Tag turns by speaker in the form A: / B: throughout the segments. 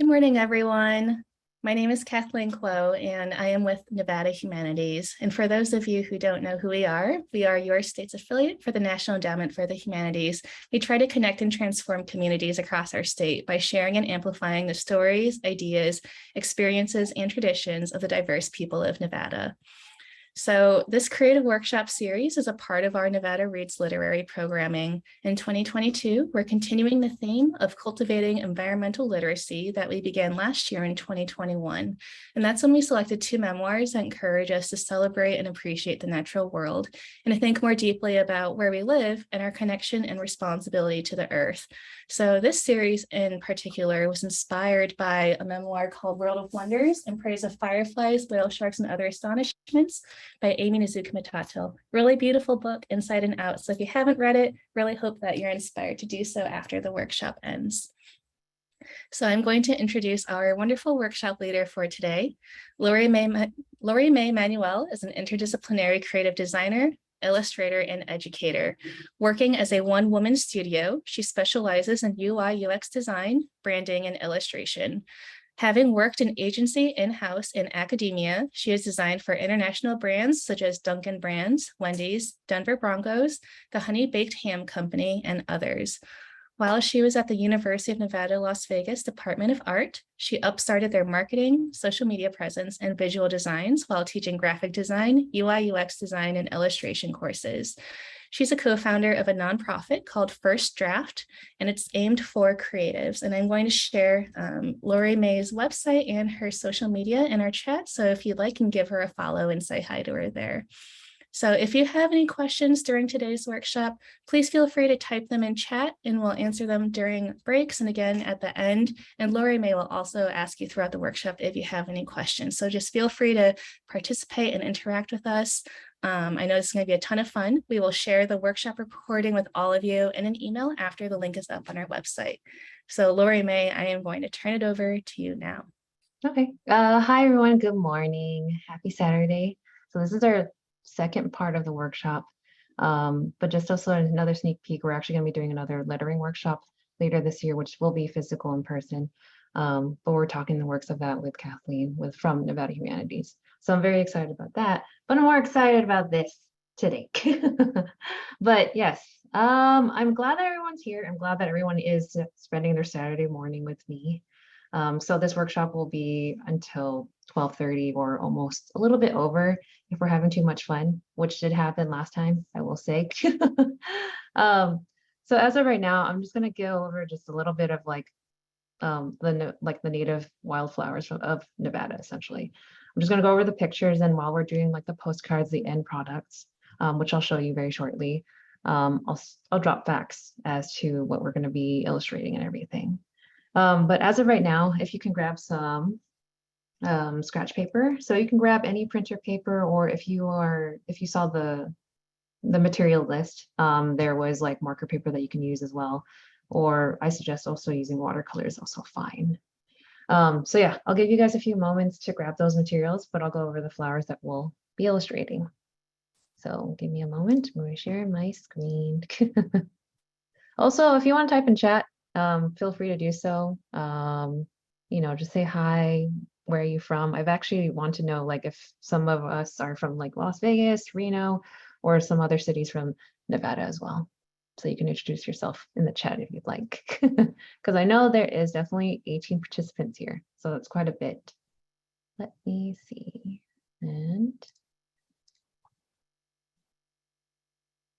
A: Good morning, everyone. My name is Kathleen Kuo, and I am with Nevada Humanities. And for those of you who don't know who we are your state's affiliate for the National Endowment for the Humanities. We try to connect and transform communities across our state by sharing and amplifying the stories, ideas, experiences, and traditions of the diverse people of Nevada. So this creative workshop series is a part of our Nevada Reads literary programming. In 2022, we're continuing the theme of cultivating environmental literacy that we began last year in 2021. And that's when we selected two memoirs that encourage us to celebrate and appreciate the natural world and to think more deeply about where we live and our connection and responsibility to the earth. So this series in particular was inspired by a memoir called World of Wonders in Praise of Fireflies, Whale Sharks, and Other Astonishments by Amy Nizuka Matato. Really beautiful book, inside and out. So if you haven't read it, really hope that you're inspired to do so after the workshop ends. So I'm going to introduce our wonderful workshop leader for today. Lorrie May Manuel is an interdisciplinary creative designer, illustrator, and educator. Working as a one-woman studio, she specializes in UI/UX design, branding, and illustration. Having worked in agency in-house in academia, she has designed for international brands such as Dunkin' Brands, Wendy's, Denver Broncos, the Honey Baked Ham Company, and others. While she was at the University of Nevada, Las Vegas Department of Art, she upstarted their marketing, social media presence, and visual designs while teaching graphic design, UI/UX design, and illustration courses. She's a co-founder of a nonprofit called First Draft, and it's aimed for creatives. And I'm going to share Lorrie May's website and her social media in our chat. So if you'd like, you can give her a follow and say hi to her there. So if you have any questions during today's workshop, please feel free to type them in chat and we'll answer them during breaks and again at the end. And Lorrie May will also ask you throughout the workshop if you have any questions. So just feel free to participate and interact with us. I know this is going to be a ton of fun. We will share the workshop recording with all of you in an email after the link is up on our website. So Lorrie May, I am going to turn it over to you now.
B: Okay. Hi, everyone. Good morning. Happy Saturday. So this is our second part of the workshop, but just also another sneak peek. We're actually going to be doing another lettering workshop later this year, which will be physical in person. But we're talking the works of that with Kathleen from Nevada Humanities. So I'm very excited about that, but I'm more excited about this today. But yes, I'm glad that everyone's here. I'm glad that everyone is spending their Saturday morning with me. So this workshop will be until 12:30 or almost a little bit over if we're having too much fun, which did happen last time, I will say. So as of right now, I'm just going to go over just a little bit of the native wildflowers of Nevada, essentially. I'm just going to go over the pictures, and while we're doing like the postcards, the end products, which I'll show you very shortly, I'll drop facts as to what we're going to be illustrating and everything. But as of right now, if you can grab some scratch paper, so you can grab any printer paper, or if you saw the material list, there was like marker paper that you can use as well, or I suggest also using watercolor is also fine. So yeah, I'll give you guys a few moments to grab those materials, but I'll go over the flowers that we'll be illustrating. So give me a moment. I'm going to share my screen. Also, if you want to type in chat, feel free to do so. Just say hi, where are you from? I've actually want to know like if some of us are from like Las Vegas, Reno, or some other cities from Nevada as well. So you can introduce yourself in the chat if you'd like, because I know there is definitely 18 participants here, so that's quite a bit. Let me see. And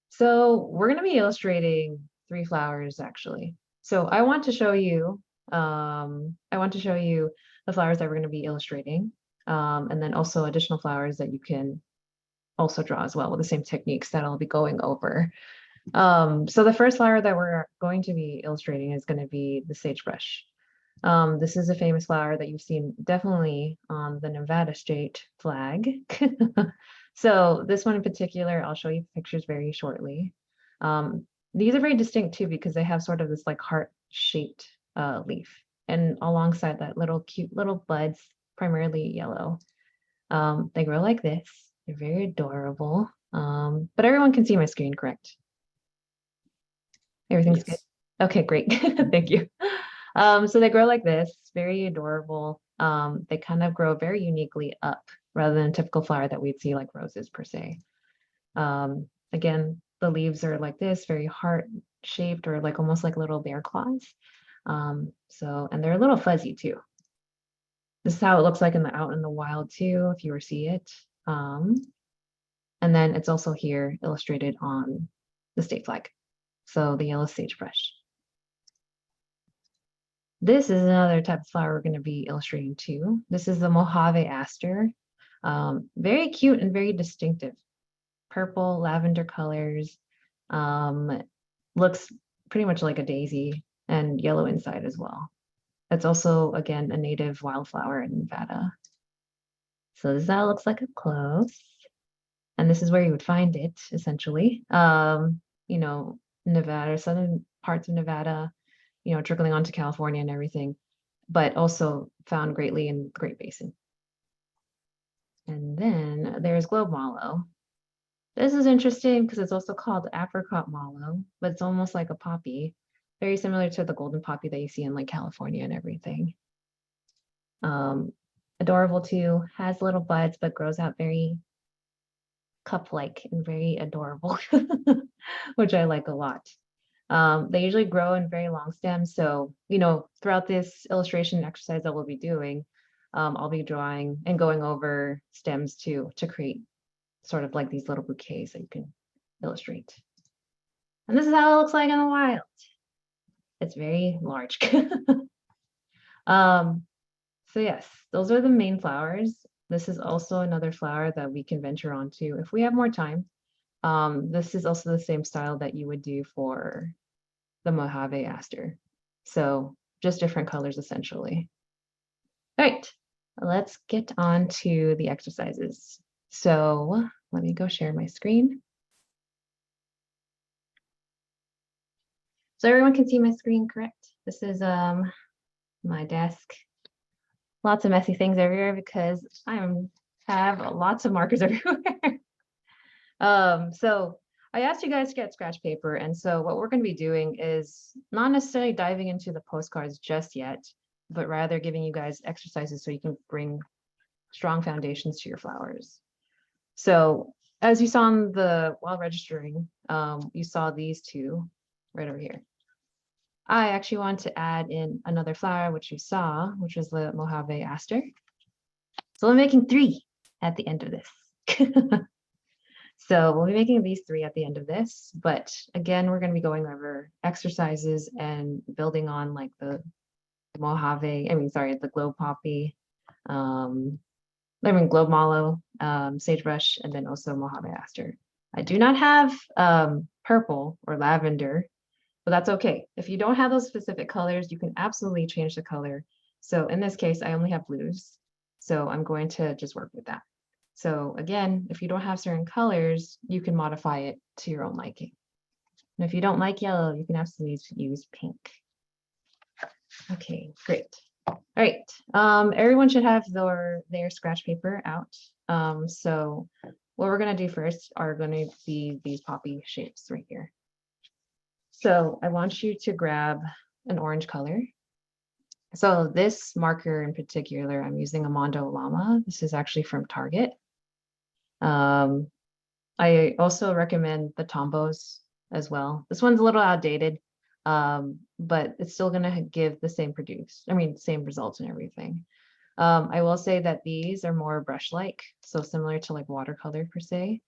B: so we're going to be illustrating 3 flowers actually. So I want to show you the flowers that we're going to be illustrating, and then also additional flowers that you can also draw as well with the same techniques that I'll be going over. So the first flower that we're going to be illustrating is going to be the sagebrush. This is a famous flower that you've seen definitely on the Nevada state flag. So this one in particular, I'll show you pictures very shortly. These are very distinct too because they have sort of this like heart-shaped leaf, and alongside that cute little buds, primarily yellow. They grow like this. They're very adorable. But everyone can see my screen, correct? Everything's good. Okay, great. Thank you. So they grow like this, very adorable. They kind of grow very uniquely up rather than a typical flower that we'd see like roses per se. Again, the leaves are like this, very heart shaped or like almost like little bear claws. And they're a little fuzzy too. This is how it looks like out in the wild too, if you were to see it. And then it's also here illustrated on the state flag. So the yellow sagebrush. This is another type of flower we're going to be illustrating too. This is the Mojave aster. Very cute and very distinctive. Purple, lavender colors. Looks pretty much like a daisy and yellow inside as well. It's also, again, a native wildflower in Nevada. So this is how it looks like up close. And this is where you would find it, essentially. Nevada, southern parts of Nevada, trickling onto California and everything, but also found greatly in the Great Basin. And then there's globe mallow. This is interesting because it's also called apricot mallow, but it's almost like a poppy, very similar to the golden poppy that you see in like California and everything. Adorable too, has little buds, but grows out very cup-like and very adorable, which I like a lot. They usually grow in very long stems. So, throughout this illustration exercise that we'll be doing, I'll be drawing and going over stems too to create sort of like these little bouquets that you can illustrate. And this is how it looks like in the wild. It's very large. So yes, those are the main flowers. This is also another flower that we can venture onto if we have more time. This is also the same style that you would do for the Mojave aster. So just different colors essentially. All right, let's get on to the exercises. So let me go share my screen. So everyone can see my screen, correct? This is my desk. Lots of messy things everywhere because I have lots of markers everywhere. So I asked you guys to get scratch paper, and so what we're going to be doing is not necessarily diving into the postcards just yet, but rather giving you guys exercises so you can bring strong foundations to your flowers. So as you saw while registering, you saw these two right over here. I actually want to add in another flower, which you saw, which was the Mojave aster. So I'm making 3 at the end of this. So we'll be making these 3 at the end of this, but again, we're going to be going over exercises and building on like the globe poppy, globe mallow, sagebrush, and then also Mojave aster. I do not have purple or lavender, but that's okay. If you don't have those specific colors, you can absolutely change the color. So in this case, I only have blues. So I'm going to just work with that. So again, if you don't have certain colors, you can modify it to your own liking. And if you don't like yellow, you can absolutely use pink. Okay, great. All right, everyone should have their scratch paper out. So what we're gonna do first are gonna be these poppy shapes right here. So I want you to grab an orange color. So this marker in particular, I'm using a Mondo Llama. This is actually from Target. I also recommend the Tombos as well. This one's a little outdated, but it's still gonna give the same same results and everything. I will say that these are more brush-like, so similar to like watercolor per se.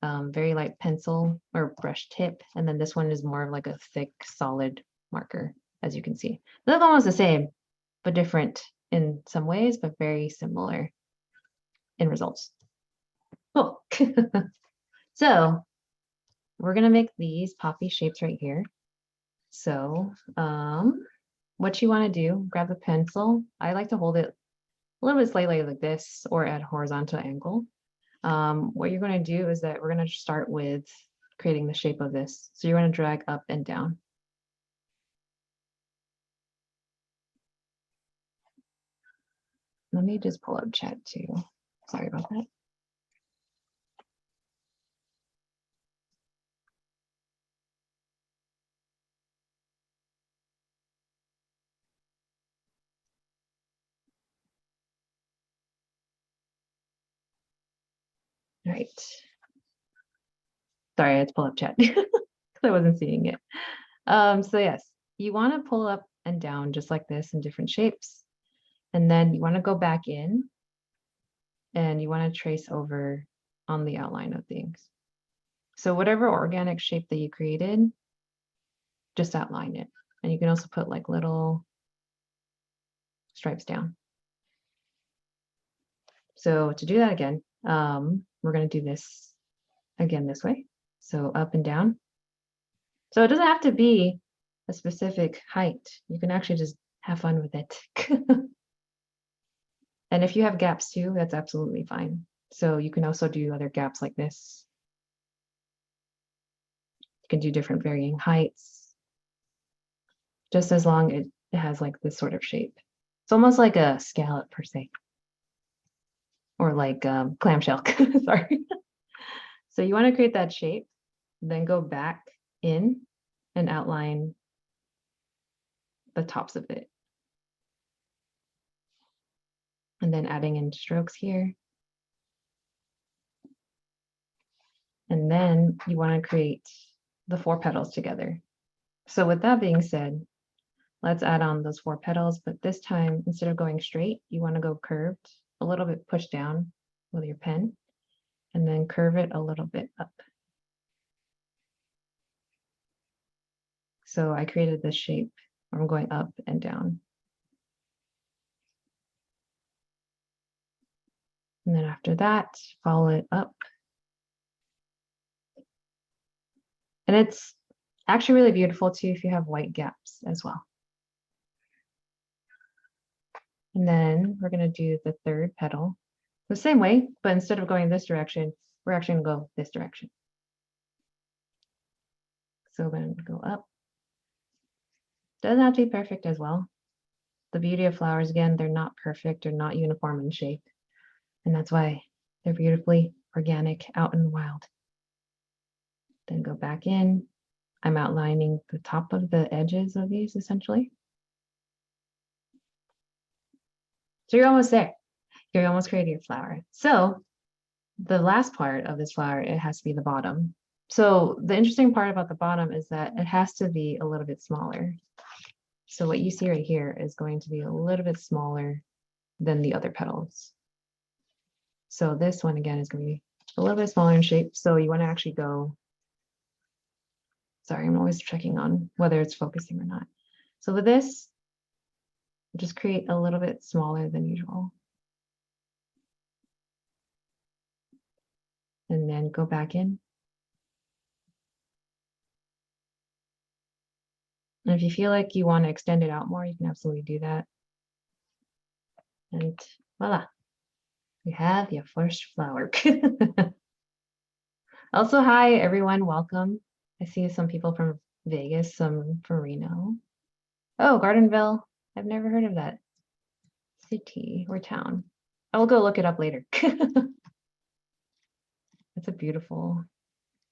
B: Very light pencil or brush tip, and then this one is more of like a thick, solid marker, as you can see. They look almost the same, but different in some ways, but very similar in results. Cool. So we're gonna make these poppy shapes right here. So what you want to do, grab a pencil. I like to hold it a little bit slightly like this or at a horizontal angle. What you're going to do is that we're going to start with creating the shape of this. So you're going to drag up and down. Let me just pull up chat too. Sorry about that. Right. Sorry, I had to pull up chat because I wasn't seeing it. So yes, you want to pull up and down just like this in different shapes. And then you want to go back in and you want to trace over on the outline of things. So whatever organic shape that you created, just outline it. And you can also put like little stripes down. So to do that again, we're going to do this again this way. So up and down. So it doesn't have to be a specific height. You can actually just have fun with it. And if you have gaps too, that's absolutely fine. So you can also do other gaps like this. You can do different varying heights, just as long as it has like this sort of shape. It's almost like a scallop per se, or like clamshell, sorry. So you want to create that shape, then go back in and outline the tops of it. And then adding in strokes here. And then you want to create the 4 petals together. So with that being said, let's add on those 4 petals, but this time, instead of going straight, you want to go curved, a little bit pushed down with your pen, and then curve it a little bit up. So I created this shape where I'm going up and down. And then after that, follow it up. And it's actually really beautiful too if you have white gaps as well. And then we're going to do the 3rd petal the same way, but instead of going this direction, we're actually going to go this direction. So then go up. Doesn't have to be perfect as well. The beauty of flowers, again, they're not perfect, they're not uniform in shape. And that's why they're beautifully organic out in the wild. Then go back in. I'm outlining the top of the edges of these essentially. So you're almost there. You're almost creating your flower. So the last part of this flower, it has to be the bottom. So the interesting part about the bottom is that it has to be a little bit smaller. So what you see right here is going to be a little bit smaller than the other petals. So this one again is going to be a little bit smaller in shape. So you want to actually go, sorry, I'm always checking on whether it's focusing or not. So with this, just create a little bit smaller than usual. And then go back in. And if you feel like you want to extend it out more, you can absolutely do that. And voila, you have your first flower. Also, hi everyone, welcome. I see some people from Vegas, some from Reno. Oh, Gardenville, I've never heard of that city or town. I will go look it up later. It's a beautiful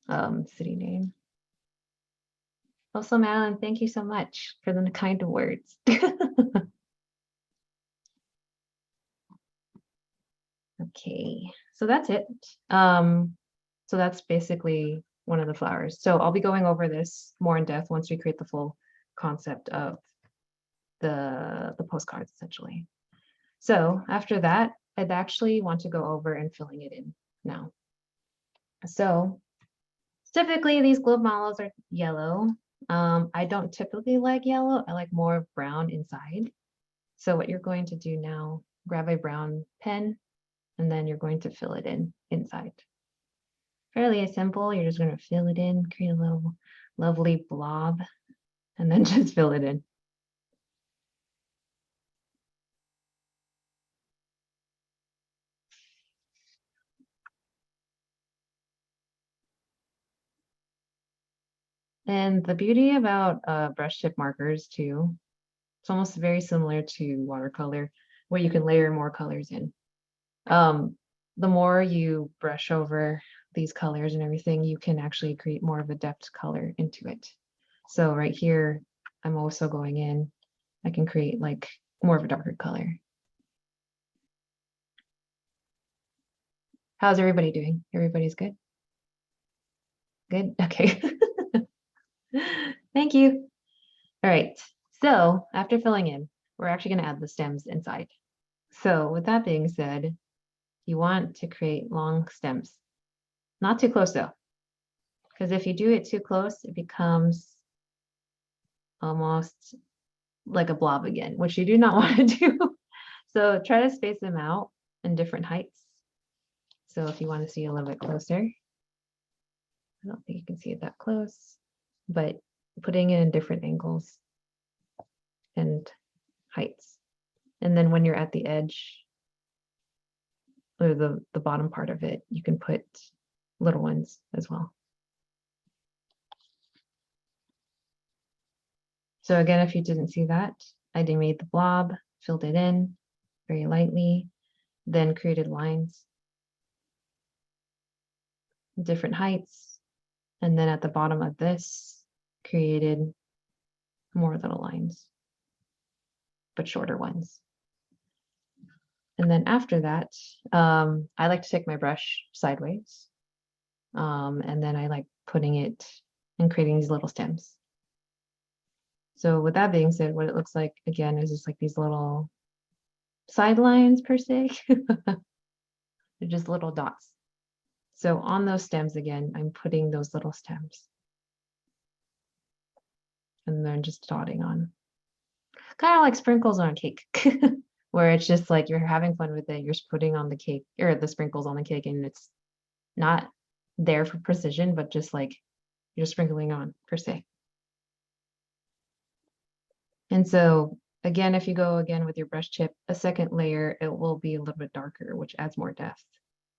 B: city name. Also, Madeline, thank you so much for the kind words. Okay, so that's it. So that's basically one of the flowers. So I'll be going over this more in depth once we create the full concept of the postcards, essentially. So after that, I'd actually want to go over and filling it in now. So typically these globe models are yellow. I don't typically like yellow. I like more brown inside. So what you're going to do now, grab a brown pen, and then you're going to fill it in inside. Fairly simple. You're just going to fill it in, create a little lovely blob, and then just fill it in. And the beauty about brush tip markers too, it's almost very similar to watercolor, where you can layer more colors in. The more you brush over these colors and everything, you can actually create more of a depth color into it. So right here, I'm also going in, I can create like more of a darker color. How's everybody doing? Everybody's good? Good? Okay. Thank you. All right. So after filling in, we're actually going to add the stems inside. So with that being said, you want to create long stems. Not too close though, because if you do it too close, it becomes almost like a blob again, which you do not want to do. So try to space them out in different heights. So if you want to see a little bit closer, I don't think you can see it that close, but putting it in different angles and heights. And then when you're at the edge or the bottom part of it, you can put little ones as well. So again, if you didn't see that, I made the blob, filled it in very lightly, then created lines, different heights, and then at the bottom of this, created more little lines, but shorter ones. And then after that, I like to take my brush sideways, and then I like putting it and creating these little stems. So with that being said, what it looks like again is just like these little sidelines per se. They're just little dots. So on those stems again, I'm putting those little stems. And then just dotting on. Kind of like sprinkles on a cake, where it's just like you're having fun with it. You're just putting on the cake or the sprinkles on the cake, and it's not there for precision, but just like you're sprinkling on per se. And so again, if you go again with your brush tip, a second layer, it will be a little bit darker, which adds more depth.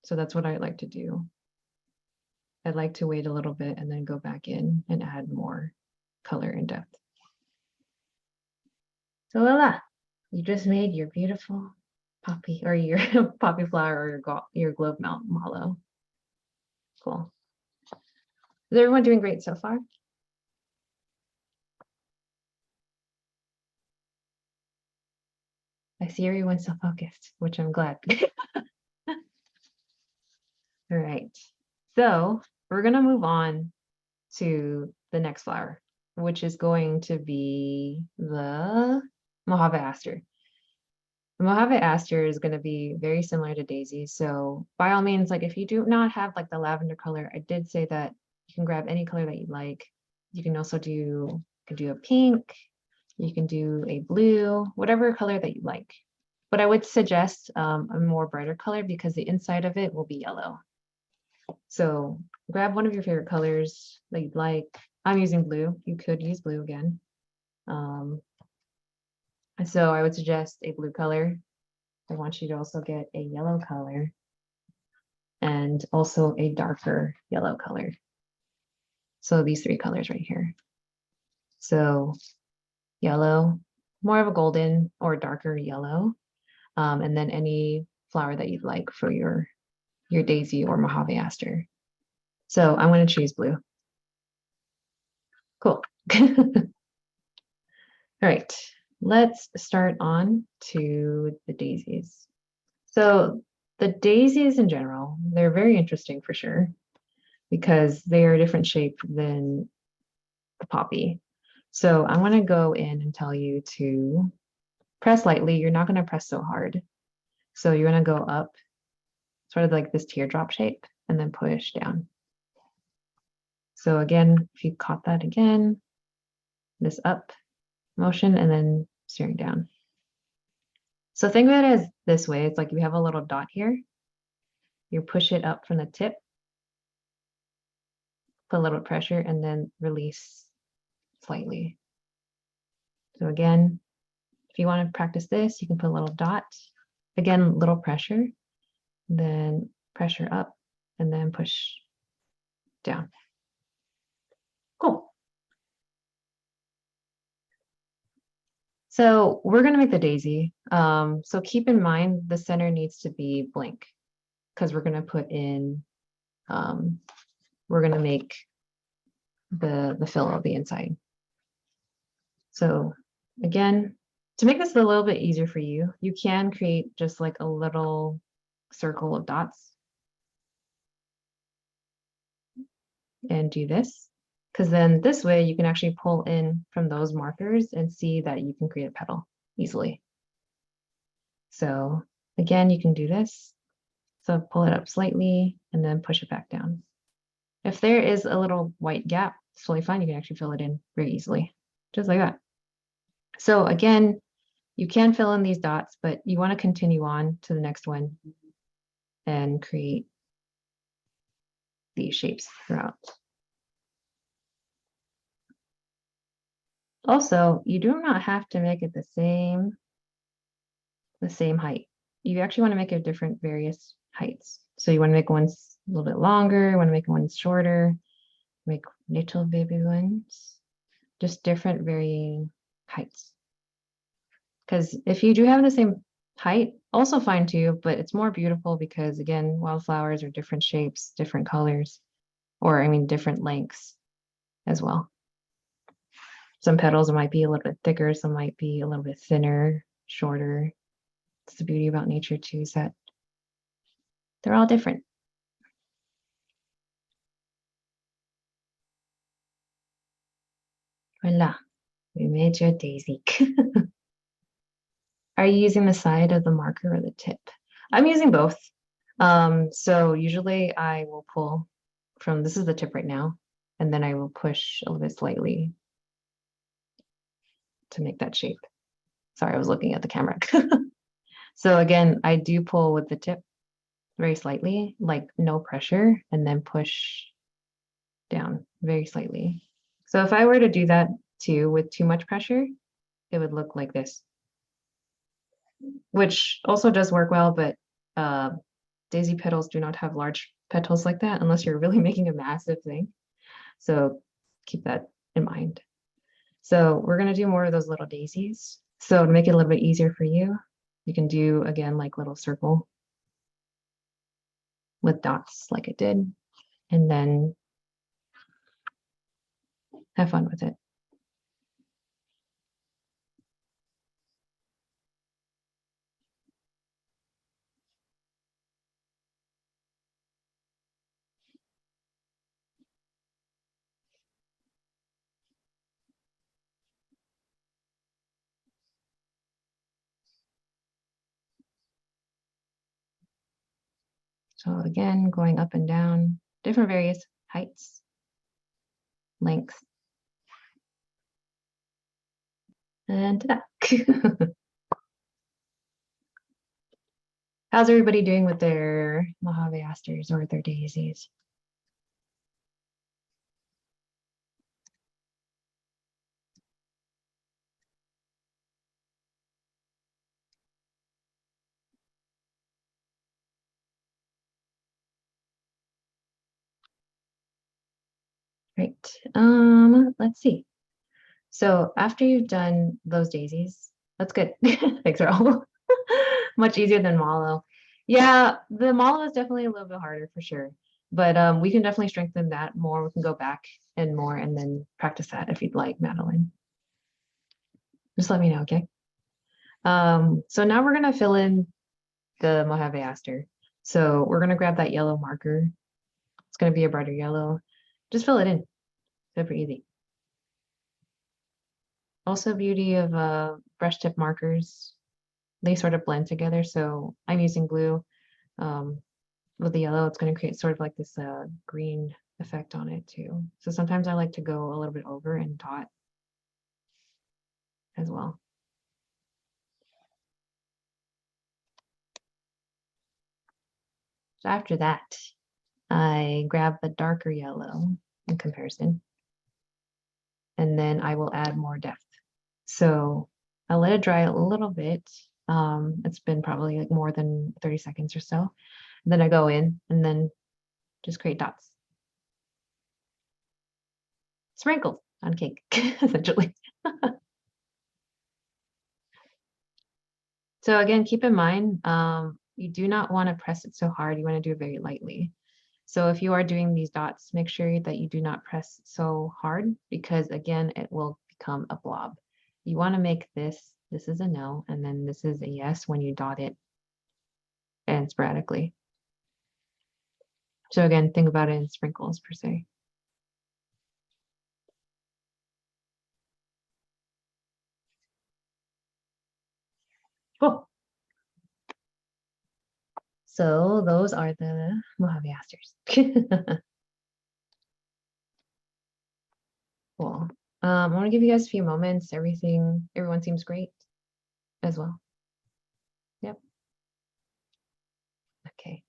B: So that's what I like to do. I'd like to wait a little bit and then go back in and add more color and depth. So voila, you just made your beautiful poppy or your poppy flower or your globe mallow. Cool. Is everyone doing great so far? I see everyone's so focused, which I'm glad. All right, so we're gonna move on to the next flower, which is going to be the Mojave aster. The Mojave aster is going to be very similar to daisy. So by all means, like if you do not have like the lavender color, I did say that you can grab any color that you like. You can also do a pink, you can do a blue, whatever color that you like. But I would suggest a more brighter color because the inside of it will be yellow. So grab one of your favorite colors that you'd like. I'm using blue. You could use blue again. So I would suggest a blue color. I want you to also get a yellow color and also a darker yellow color. So these three colors right here. So yellow, more of a golden or darker yellow, and then any flower that you'd like for your daisy or Mojave aster. So I'm going to choose blue. Cool. All right, let's start on to the daisies. So the daisies in general, they're very interesting for sure because they are a different shape than the poppy. So I'm going to go in and tell you to press lightly. You're not going to press so hard. So you're going to go up sort of like this teardrop shape and then push down. So again, if you caught that again, this up motion and then steering down. So think of it as this way. It's like you have a little dot here. You push it up from the tip, put a little pressure and then release slightly. So again, if you want to practice this, you can put a little dot. Again, little pressure, then pressure up and then push down. Cool. So we're going to make the daisy. So keep in mind the center needs to be blank because we're going to put in, we're going to make the fill of the inside. So again, to make this a little bit easier for you, you can create just like a little circle of dots. and do this. Because then this way you can actually pull in from those markers and see that you can create a petal easily. So again, you can do this. So pull it up slightly and then push it back down. If there is a little white gap, it's totally fine. You can actually fill it in very easily, just like that. So again, you can fill in these dots, but you want to continue on to the next one and create these shapes throughout. Also, you do not have to make it the same height. You actually want to make it different various heights. So you want to make ones a little bit longer, you want to make ones shorter, make little baby ones, just different varying heights. Because if you do have the same height, also fine too, but it's more beautiful because again, wildflowers are different shapes, different colors, or I mean, different lengths as well. Some petals might be a little bit thicker, some might be a little bit thinner, shorter. It's the beauty about nature too, is that they're all different. Voila, we made your daisy. Are you using the side of the marker or the tip? I'm using both. So usually I will pull from, this is the tip right now, and then I will push a little bit slightly to make that shape. Sorry, I was looking at the camera. So again, I do pull with the tip very slightly, like no pressure, and then push down very slightly. So if I were to do that too with too much pressure, it would look like this, which also does work well, but daisy petals do not have large petals like that unless you're really making a massive thing. So keep that in mind. So we're going to do more of those little daisies. So to make it a little bit easier for you, you can do again like little circle with dots like it did, and then have fun with it. So again, going up and down, different various heights, lengths, and ta-da. How's everybody doing with their Mojave asters or their daisies? Great. Let's see. So after you've done those daisies, that's good. Thanks, Raul. Much easier than mallow. Yeah, the mallow is definitely a little bit harder for sure, but we can definitely strengthen that more. We can go back and more and then practice that if you'd like, Madeline. Just let me know, okay? So now we're gonna fill in the Mojave aster. So we're gonna grab that yellow marker. It's gonna be a brighter yellow. Just fill it in. Super easy. Also beauty of brush tip markers, they sort of blend together. So I'm using blue with the yellow. It's going to create sort of like this green effect on it too. So sometimes I like to go a little bit over and dot as well. So after that, I grab the darker yellow in comparison, and then I will add more depth. So I'll let it dry a little bit. It's been probably like more than 30 seconds or so. Then I go in and then just create dots. Sprinkles on cake, essentially. So again, keep in mind, you do not want to press it so hard. You want to do it very lightly. So if you are doing these dots, make sure that you do not press so hard because again, it will become a blob. You want to make this is a no, and then this is a yes when you dot it and sporadically. So again, think about it in sprinkles per se. So those are the Mojave asters. Cool. I want to give you guys a few moments. Everyone seems great as well. Yep. Okay.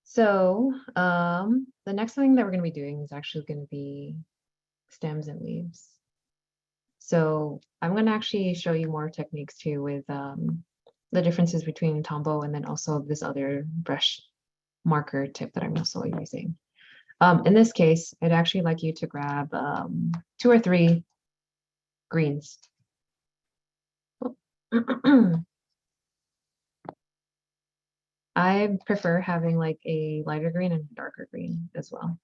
B: So the next thing that we're going to be doing is actually going to be stems and leaves. So I'm going to actually show you more techniques too with the differences between Tombow and then also this other brush marker tip that I'm also using. In this case, I'd actually like you to grab 2 or 3 greens. I prefer having like a lighter green and a darker green as well.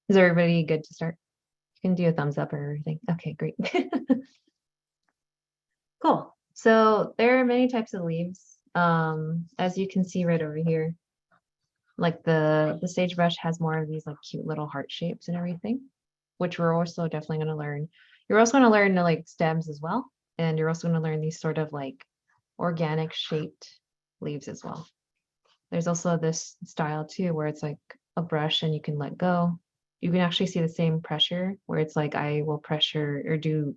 B: Is everybody good to start? You can do a thumbs up or everything. Okay, great. Cool. So there are many types of leaves. As you can see right over here, like the sagebrush has more of these like cute little heart shapes and everything, which we're also definitely going to learn. You're also going to learn the like stems as well. And you're also going to learn these sort of like organic shaped leaves as well. There's also this style too, where it's like a brush and you can let go. You can actually see the same pressure where it's like I will pressure or do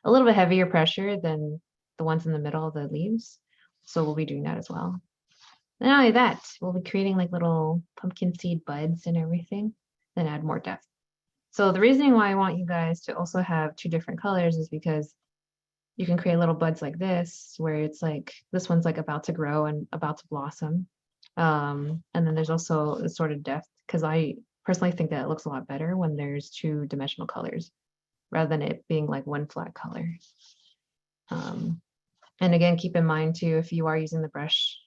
B: a little bit heavier pressure than the ones in the middle of the leaves. So we'll be doing that as well. And not only that, we'll be creating like little pumpkin seed buds and everything, then add more depth. So the reason why I want you guys to also have 2 different colors is because you can create little buds like this, where it's like, this one's like about to grow and about to blossom. And then there's also a sort of depth, because I personally think that it looks a lot better when there's 2-dimensional colors rather than it being like one flat color. And again, keep in mind too, if you are using the brush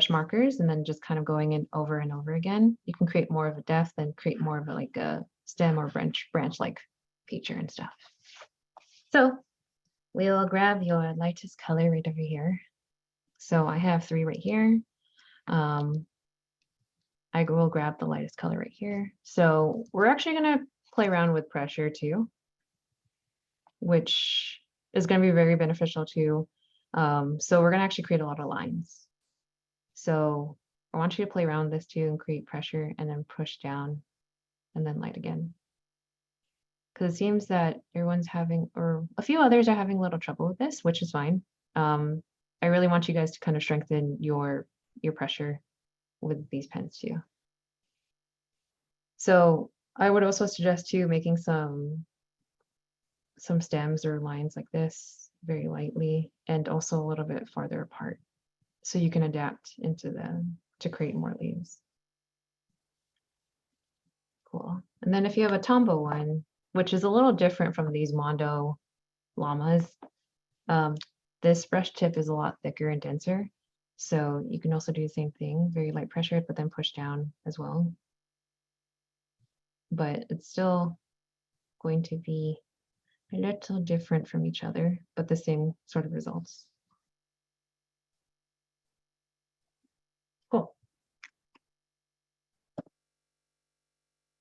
B: markers and then just kind of going in over and over again, you can create more of a depth and create more of a, like a stem or branch like feature and stuff. So we'll grab your lightest color right over here. So I have 3 right here. I will grab the lightest color right here. So we're actually going to play around with pressure too, which is going to be very beneficial too. So we're going to actually create a lot of lines. So I want you to play around with this too and create pressure and then push down and then light again. Because it seems that everyone's having, or a few others are having a little trouble with this, which is fine. I really want you guys to kind of strengthen your pressure with these pens too. So I would also suggest too making some stems or lines like this very lightly and also a little bit farther apart, so you can adapt into them to create more leaves. Cool. And then if you have a Tombow one, which is a little different from these Mondo llamas, this brush tip is a lot thicker and denser. So you can also do the same thing, very light pressure, but then push down as well. But it's still going to be a little different from each other, but the same sort of results. Cool.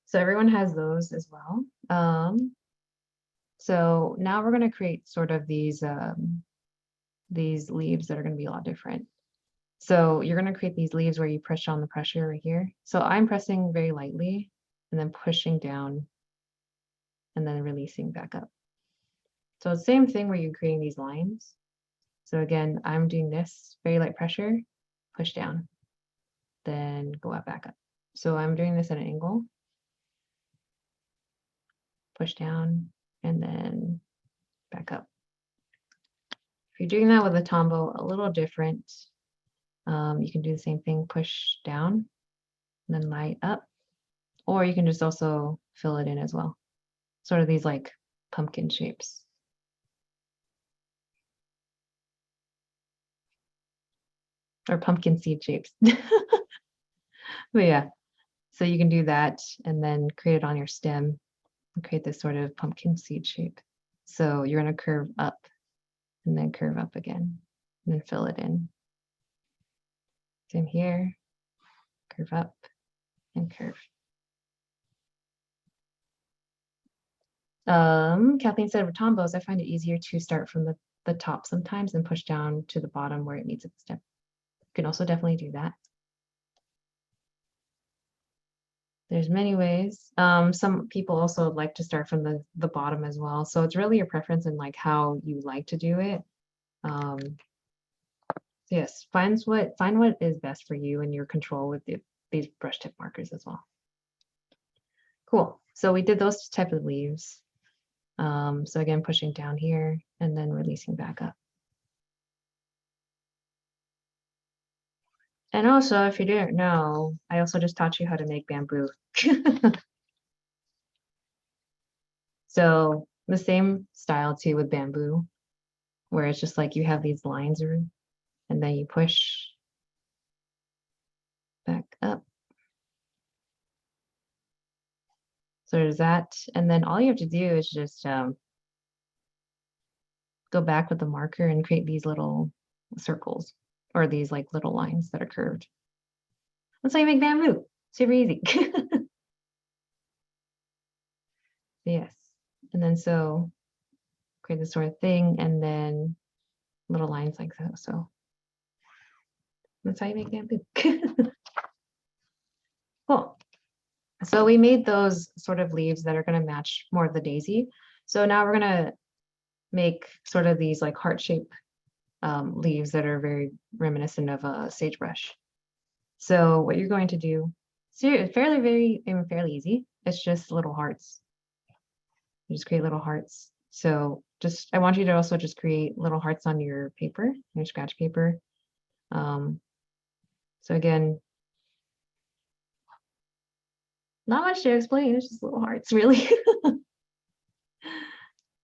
B: So everyone has those as well. So now we're going to create sort of these leaves that are going to be a lot different. So you're going to create these leaves where you push on the pressure right here. So I'm pressing very lightly and then pushing down and then releasing back up. So same thing where you're creating these lines. So again, I'm doing this very light pressure, push down, then go up back up. So I'm doing this at an angle, push down, and then back up. If you're doing that with a Tombow, a little different. You can do the same thing, push down, and then light up. Or you can just also fill it in as well. Sort of these like pumpkin shapes. Or pumpkin seed shapes. But yeah, so you can do that and then create it on your stem and create this sort of pumpkin seed shape. So you're going to curve up and then curve up again and then fill it in. Same here, curve up and curve. Kathleen said with tombos, I find it easier to start from the top sometimes and push down to the bottom where it meets at the stem. You can also definitely do that. There's many ways. Some people also like to start from the bottom as well. So it's really your preference and like how you like to do it. So yes, find what is best for you and your control with these brush tip markers as well. Cool. So we did those type of leaves. So again, pushing down here and then releasing back up. And also, if you didn't know, I also just taught you how to make bamboo. So the same style too with bamboo, where it's just like you have these lines and then you push back up. So there's that. And then all you have to do is just go back with the marker and create these little circles or these like little lines that are curved. That's how you make bamboo. Super easy. Yes. And then so create this sort of thing and then little lines like that. So that's how you make bamboo. Cool. So we made those sort of leaves that are going to match more of the daisy. So now we're going to make sort of these like heart-shaped leaves that are very reminiscent of a sagebrush. So what you're going to do, fairly easy. It's just little hearts. You just create little hearts. So I want you to also just create little hearts on your paper, your scratch paper. So again, not much to explain, it's just little hearts, really.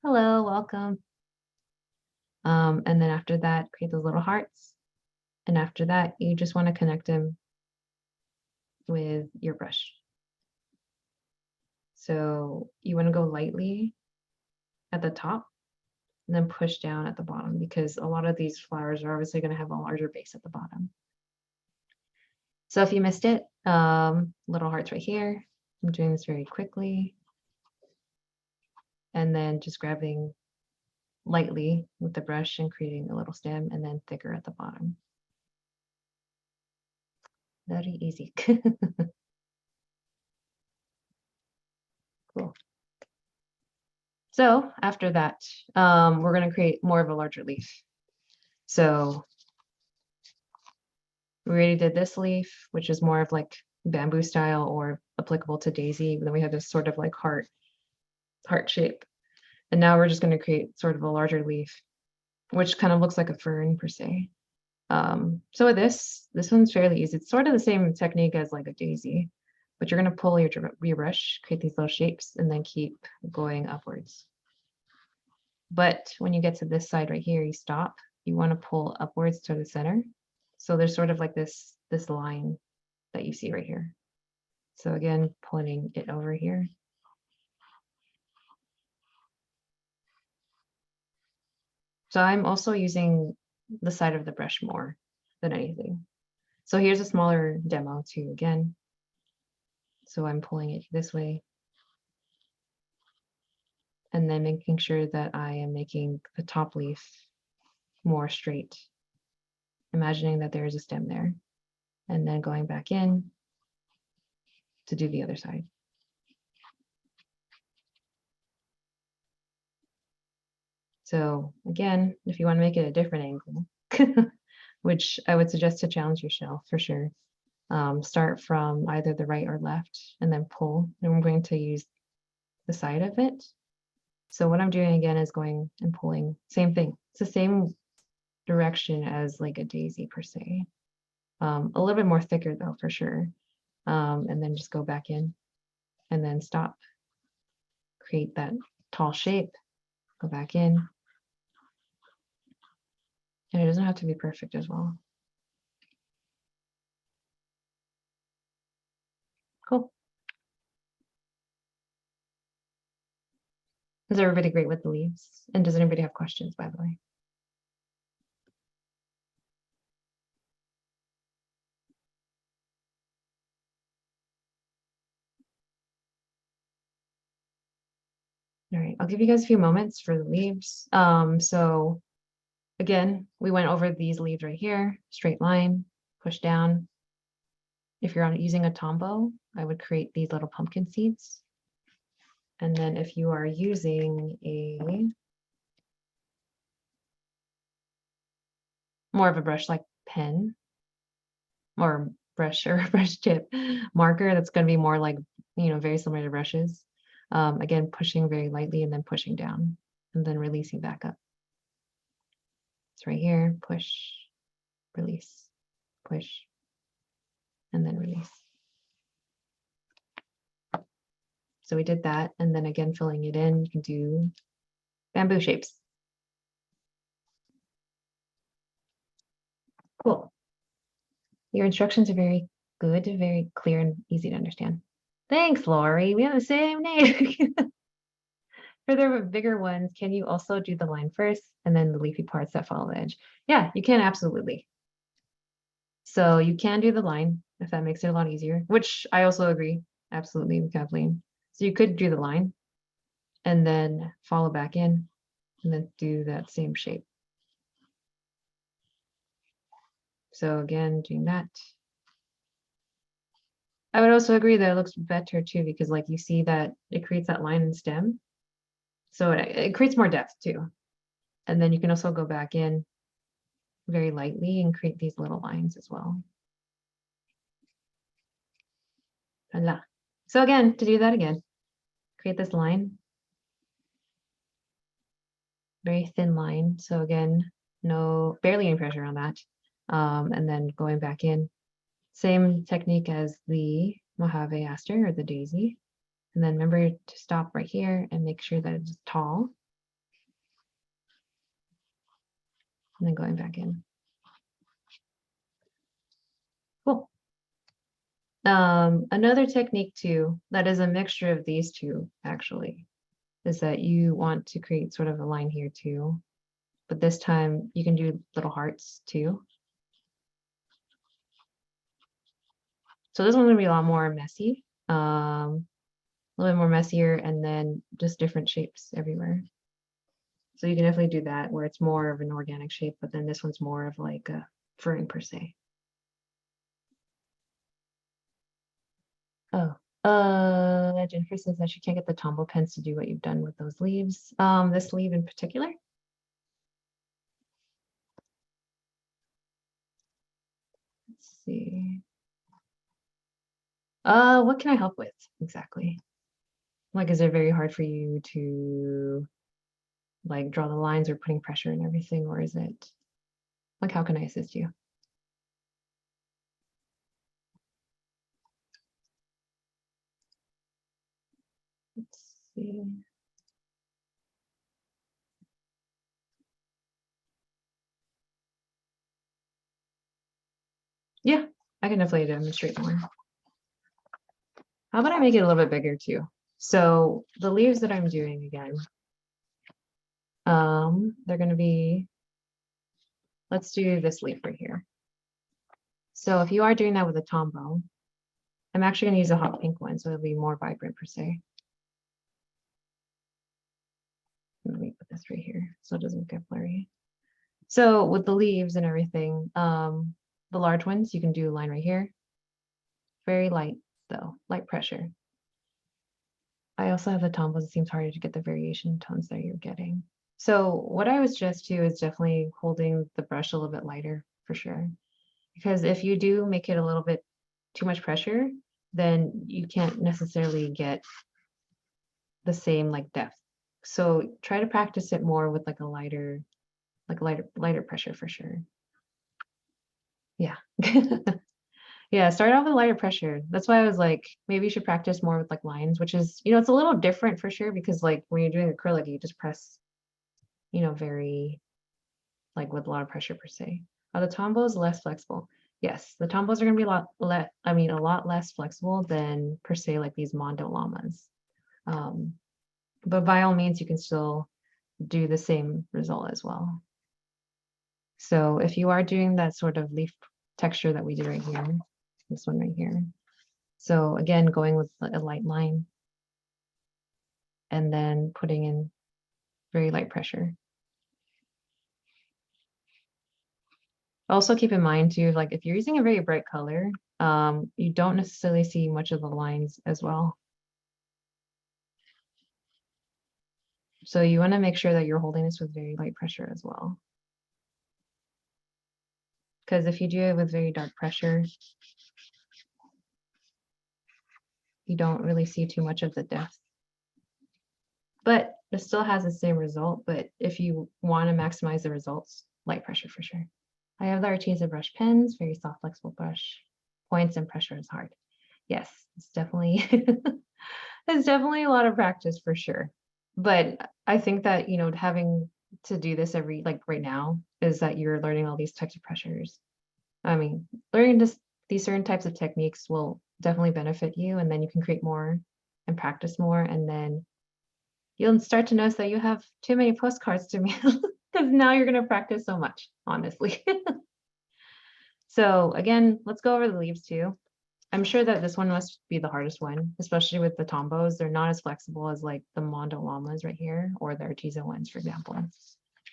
B: Hello, welcome. And then after that, create those little hearts. And after that, you just want to connect them with your brush. So you want to go lightly at the top and then push down at the bottom because a lot of these flowers are obviously going to have a larger base at the bottom. So if you missed it, little hearts right here. I'm doing this very quickly. And then just grabbing lightly with the brush and creating a little stem and then thicker at the bottom. Very easy. Cool. So after that, we're going to create more of a larger leaf. So we already did this leaf, which is more of like bamboo style or applicable to daisy. Then we have this sort of like heart shape. And now we're just going to create sort of a larger leaf, which kind of looks like a fern per se. So with this one's fairly easy. It's sort of the same technique as like a daisy, but you're going to pull your brush, create these little shapes, and then keep going upwards. But when you get to this side right here, you stop. You want to pull upwards to the center. So there's sort of like this line that you see right here. So again, pulling it over here. So I'm also using the side of the brush more than anything. So here's a smaller demo too, again. So I'm pulling it this way. And then making sure that I am making the top leaf more straight. Imagining that there is a stem there. And then going back in to do the other side. So again, if you want to make it a different angle, which I would suggest to challenge yourself for sure. Start from either the right or left and then pull. And we're going to use the side of it. So what I'm doing again is going and pulling, same thing. It's the same direction as like a daisy per se. A little bit more thicker though, for sure. And then just go back in and then stop. Create that tall shape, go back in. And it doesn't have to be perfect as well. Cool. Is everybody great with the leaves? And does anybody have questions, by the way? All right, I'll give you guys a few moments for the leaves. So again, we went over these leaves right here, straight line, push down. If you're using a tombow, I would create these little pumpkin seeds. And then if you are using a more of a brush like pen or brush or brush tip marker, that's going to be more like, very similar to brushes. Again, pushing very lightly and then pushing down and then releasing back up. It's right here, push, release, push, and then release. So we did that. And then again, filling it in, you can do bamboo shapes. Cool. Your instructions are very good, very clear and easy to understand. Thanks, Lorrie. We have the same name. For the bigger ones, can you also do the line first and then the leafy parts that follow the edge? Yeah, you can absolutely. So you can do the line if that makes it a lot easier, which I also agree absolutely with Kathleen. So you could do the line and then follow back in and then do that same shape. So again, doing that. I would also agree that it looks better too, because like you see that it creates that line and stem. So it creates more depth too. And then you can also go back in very lightly and create these little lines as well. Voila. So again, to do that again, create this line. Very thin line. So again, barely any pressure on that. And then going back in. Same technique as the Mojave aster or the daisy. And then remember to stop right here and make sure that it's tall. And then going back in. Cool. Another technique too, that is a mixture of these two actually, is that you want to create sort of a line here too. But this time you can do little hearts too. So this one's gonna be a lot more messy, a little bit more messier, and then just different shapes everywhere. So you can definitely do that where it's more of an organic shape, but then this one's more of like a fern per se. Oh, Jennifer says that she can't get the tombow pens to do what you've done with those leaves. This leaf in particular. Let's see. What can I help with exactly? Like, is it very hard for you to like draw the lines or putting pressure and everything, or is it like, how can I assist you? Let's see. Yeah, I can definitely demonstrate more. How about I make it a little bit bigger too? So the leaves that I'm doing again, they're going to be, let's do this leaf right here. So if you are doing that with a tombow, I'm actually going to use a hot pink one, so it'll be more vibrant per se. Let me put this right here so it doesn't get blurry. So with the leaves and everything, the large ones, you can do a line right here. Very light though, light pressure. I also have the tombows. It seems harder to get the variation tones that you're getting. So what I would suggest too is definitely holding the brush a little bit lighter for sure. Because if you do make it a little bit too much pressure, then you can't necessarily get the same like depth. So try to practice it more with like a lighter pressure for sure. Yeah. Yeah, start off with lighter pressure. That's why I was like, maybe you should practice more with like lines, which is, it's a little different for sure, because like when you're doing acrylic, you just press, very like with a lot of pressure per se. Are the tombos less flexible? Yes, the tombos are gonna be a lot less flexible than per se like these Mondo llamas. But by all means, you can still do the same result as well. So if you are doing that sort of leaf texture that we did right here, this one right here. So again, going with a light line. and then putting in very light pressure. Also keep in mind too, like if you're using a very bright color, you don't necessarily see much of the lines as well. So you want to make sure that you're holding this with very light pressure as well. Because if you do it with very dark pressure, you don't really see too much of the depth. But it still has the same result, but if you want to maximize the results, light pressure for sure. I have the Arteza brush pens, very soft, flexible brush. Points and pressure is hard. Yes, it's definitely it's definitely a lot of practice for sure. But I think that, you know, having to do this every like right now is that you're learning all these types of pressures. I mean, learning just these certain types of techniques will definitely benefit you, and then you can create more and practice more, and then you'll start to notice that you have too many postcards to mail because now you're going to practice so much, honestly. So again, let's go over the leaves too. I'm sure that this one must be the hardest one, especially with the tombos. They're not as flexible as like the Mondo Llamas right here or the Arteza ones, for example.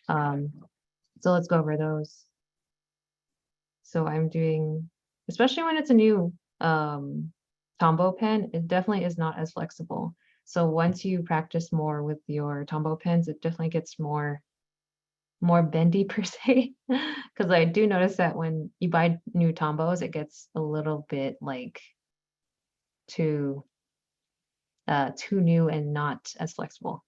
B: So let's go over those. So I'm doing, especially when it's a new tombow pen, it definitely is not as flexible. So once you practice more with your tombow pens, it definitely gets more bendy per se. Because I do notice that when you buy new tombos, it gets a little bit like too new and not as flexible.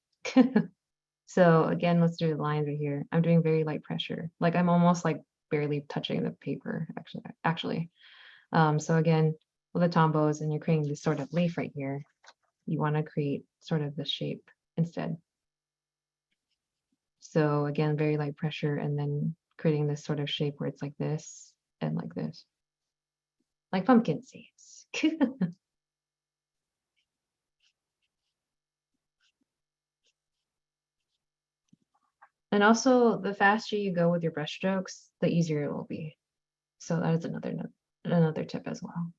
B: So again, let's do the lines right here. I'm doing very light pressure. Like I'm almost like barely touching the paper actually. So again, with the tombos and you're creating this sort of leaf right here, you want to create sort of the shape instead. So again, very light pressure and then creating this sort of shape where it's like this and like this. Like pumpkin seeds. And also, the faster you go with your brush strokes, the easier it will be. So that is another tip as well.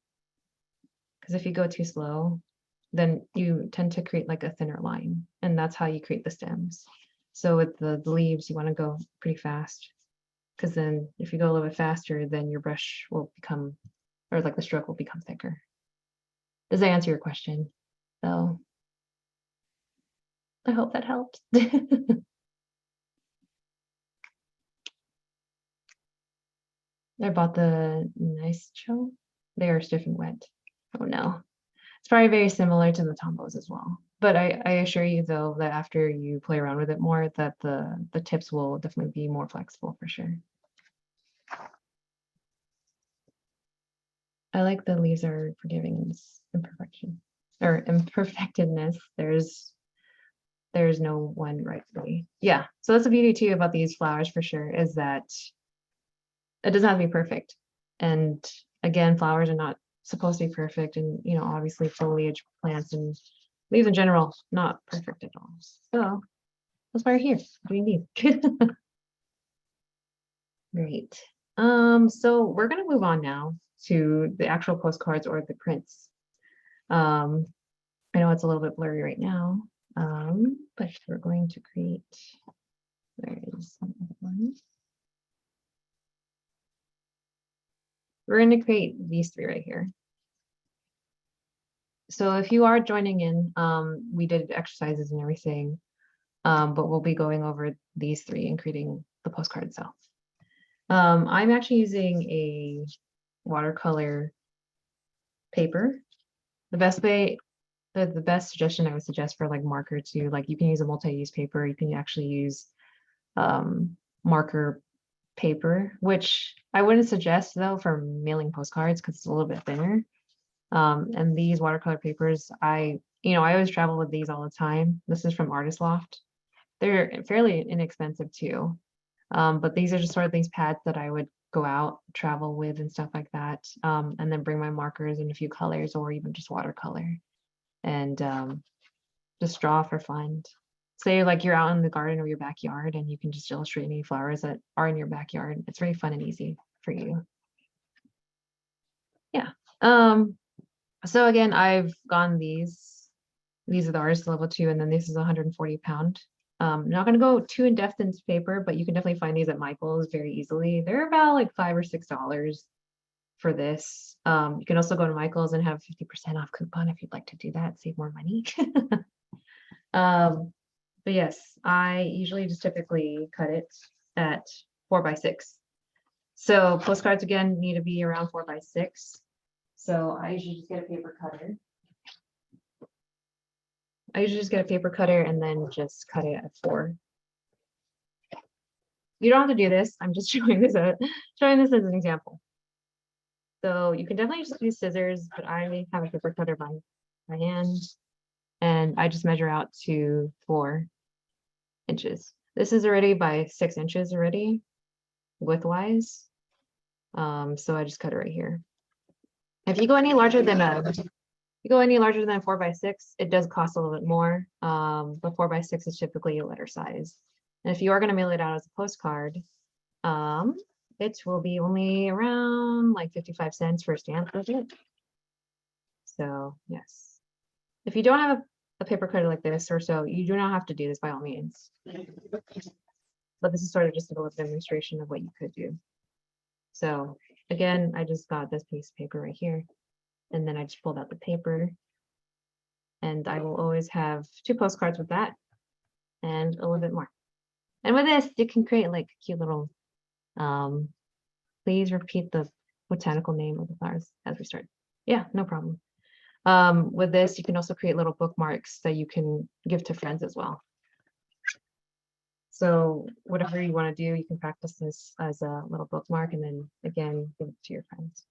B: Because if you go too slow, then you tend to create like a thinner line, and that's how you create the stems. So with the leaves, you want to go pretty fast, because then if you go a little bit faster, then your brush will become, or like the stroke will become thicker. Does that answer your question? So I hope that helped. I bought the nice chill. They are stiff and wet. Oh no. It's probably very similar to the tombos as well. But I assure you though that after you play around with it more, that the tips will definitely be more flexible for sure. I like the leaves are forgiving in this imperfection or imperfectedness. There's no one right way. Yeah. So that's the beauty too about these flowers for sure, is that it doesn't have to be perfect. And again, flowers are not supposed to be perfect. And, you know, obviously foliage, plants, and leaves in general, not perfect at all. So that's why we're here doing these. Great. So we're gonna move on now to the actual postcards or the prints. I know it's a little bit blurry right now, but we're going to create, where is one? We're going to create these three right here. So if you are joining in, we did exercises and everything, but we'll be going over these three and creating the postcard itself. I'm actually using a watercolor paper. The best way, the best suggestion I would suggest for like marker too, like you can use a multi-use paper. You can actually use marker paper, which I wouldn't suggest though for mailing postcards because it's a little bit thinner. And these watercolor papers, I always travel with these all the time. This is from Artist Loft. They're fairly inexpensive too. But these are just sort of these pads that I would go out, travel with and stuff like that. And then bring my markers in a few colors or even just watercolor and just draw for fun. Say like you're out in the garden or your backyard and you can just illustrate any flowers that are in your backyard. It's very fun and easy for you. Yeah. So again, I've gone these These are the artist level 2, and then this is 140 pound. Not going to go too in depth into paper, but you can definitely find these at Michael's very easily. They're about like $5 or $6 for this. You can also go to Michael's and have 50% off coupon if you'd like to do that, save more money. But yes, I usually just typically cut it at 4x6. So postcards again need to be around 4x6. So I usually just get a paper cutter. And then just cut it at 4. You don't have to do this. I'm just showing this as an example. So you can definitely just use scissors, but I have a paper cutter by hand, and I just measure out to 4 inches. This is already by 6 inches already, widthwise. So I just cut it right here. If you go any larger than 4x6, it does cost a little bit more. But 4x6 is typically a letter size. And if you are going to mail it out as a postcard, it will be only around like 55 cents for a stamp with it. So yes, if you don't have a paper cutter like this or so, you do not have to do this by all means. But this is sort of just a little demonstration of what you could do. So again, I just got this piece of paper right here, and then I just pulled out the paper, and I will always have 2 postcards with that and a little bit more. And with this, you can create like cute little, please repeat the botanical name of the flowers as we start. Yeah, no problem. With this, you can also create little bookmarks that you can give to friends as well. So whatever you want to do, you can practice this as a little bookmark and then again, give it to your friends.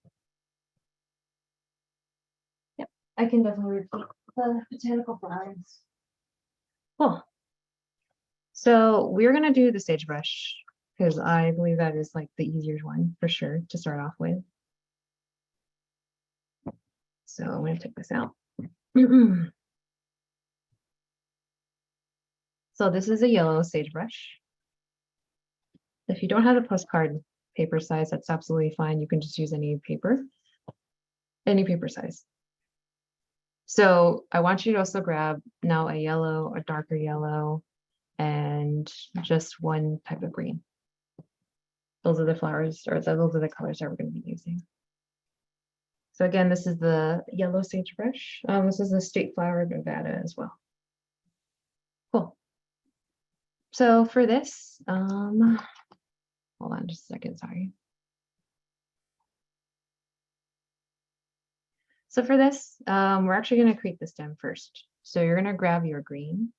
B: Yep, I can definitely repeat the botanical flowers. Cool. So we're going to do the sagebrush because I believe that is like the easier one for sure to start off with. So I'm going to take this out. So this is a yellow sagebrush. If you don't have the postcard paper size, that's absolutely fine. You can just use any paper size. So I want you to also grab now a yellow, a darker yellow, and just one type of green. Those are the flowers, or those are the colors that we're going to be using. So again, this is the yellow sagebrush. This is the state flower of Nevada as well. Cool. So for this, hold on just a second, sorry. So for this, we're actually going to create the stem first. So you're going to grab your green,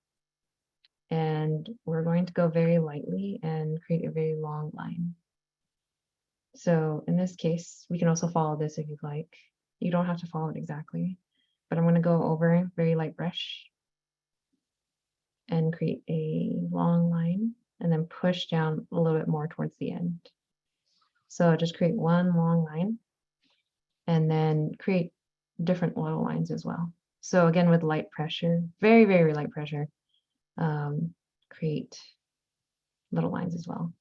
B: and we're going to go very lightly and create a very long line. So in this case, we can also follow this if you'd like. You don't have to follow it exactly, but I'm going to go over very light brush and create a long line and then push down a little bit more towards the end. So just create one long line and then create different little lines as well. So again, with light pressure, very, very light pressure, create little lines as well.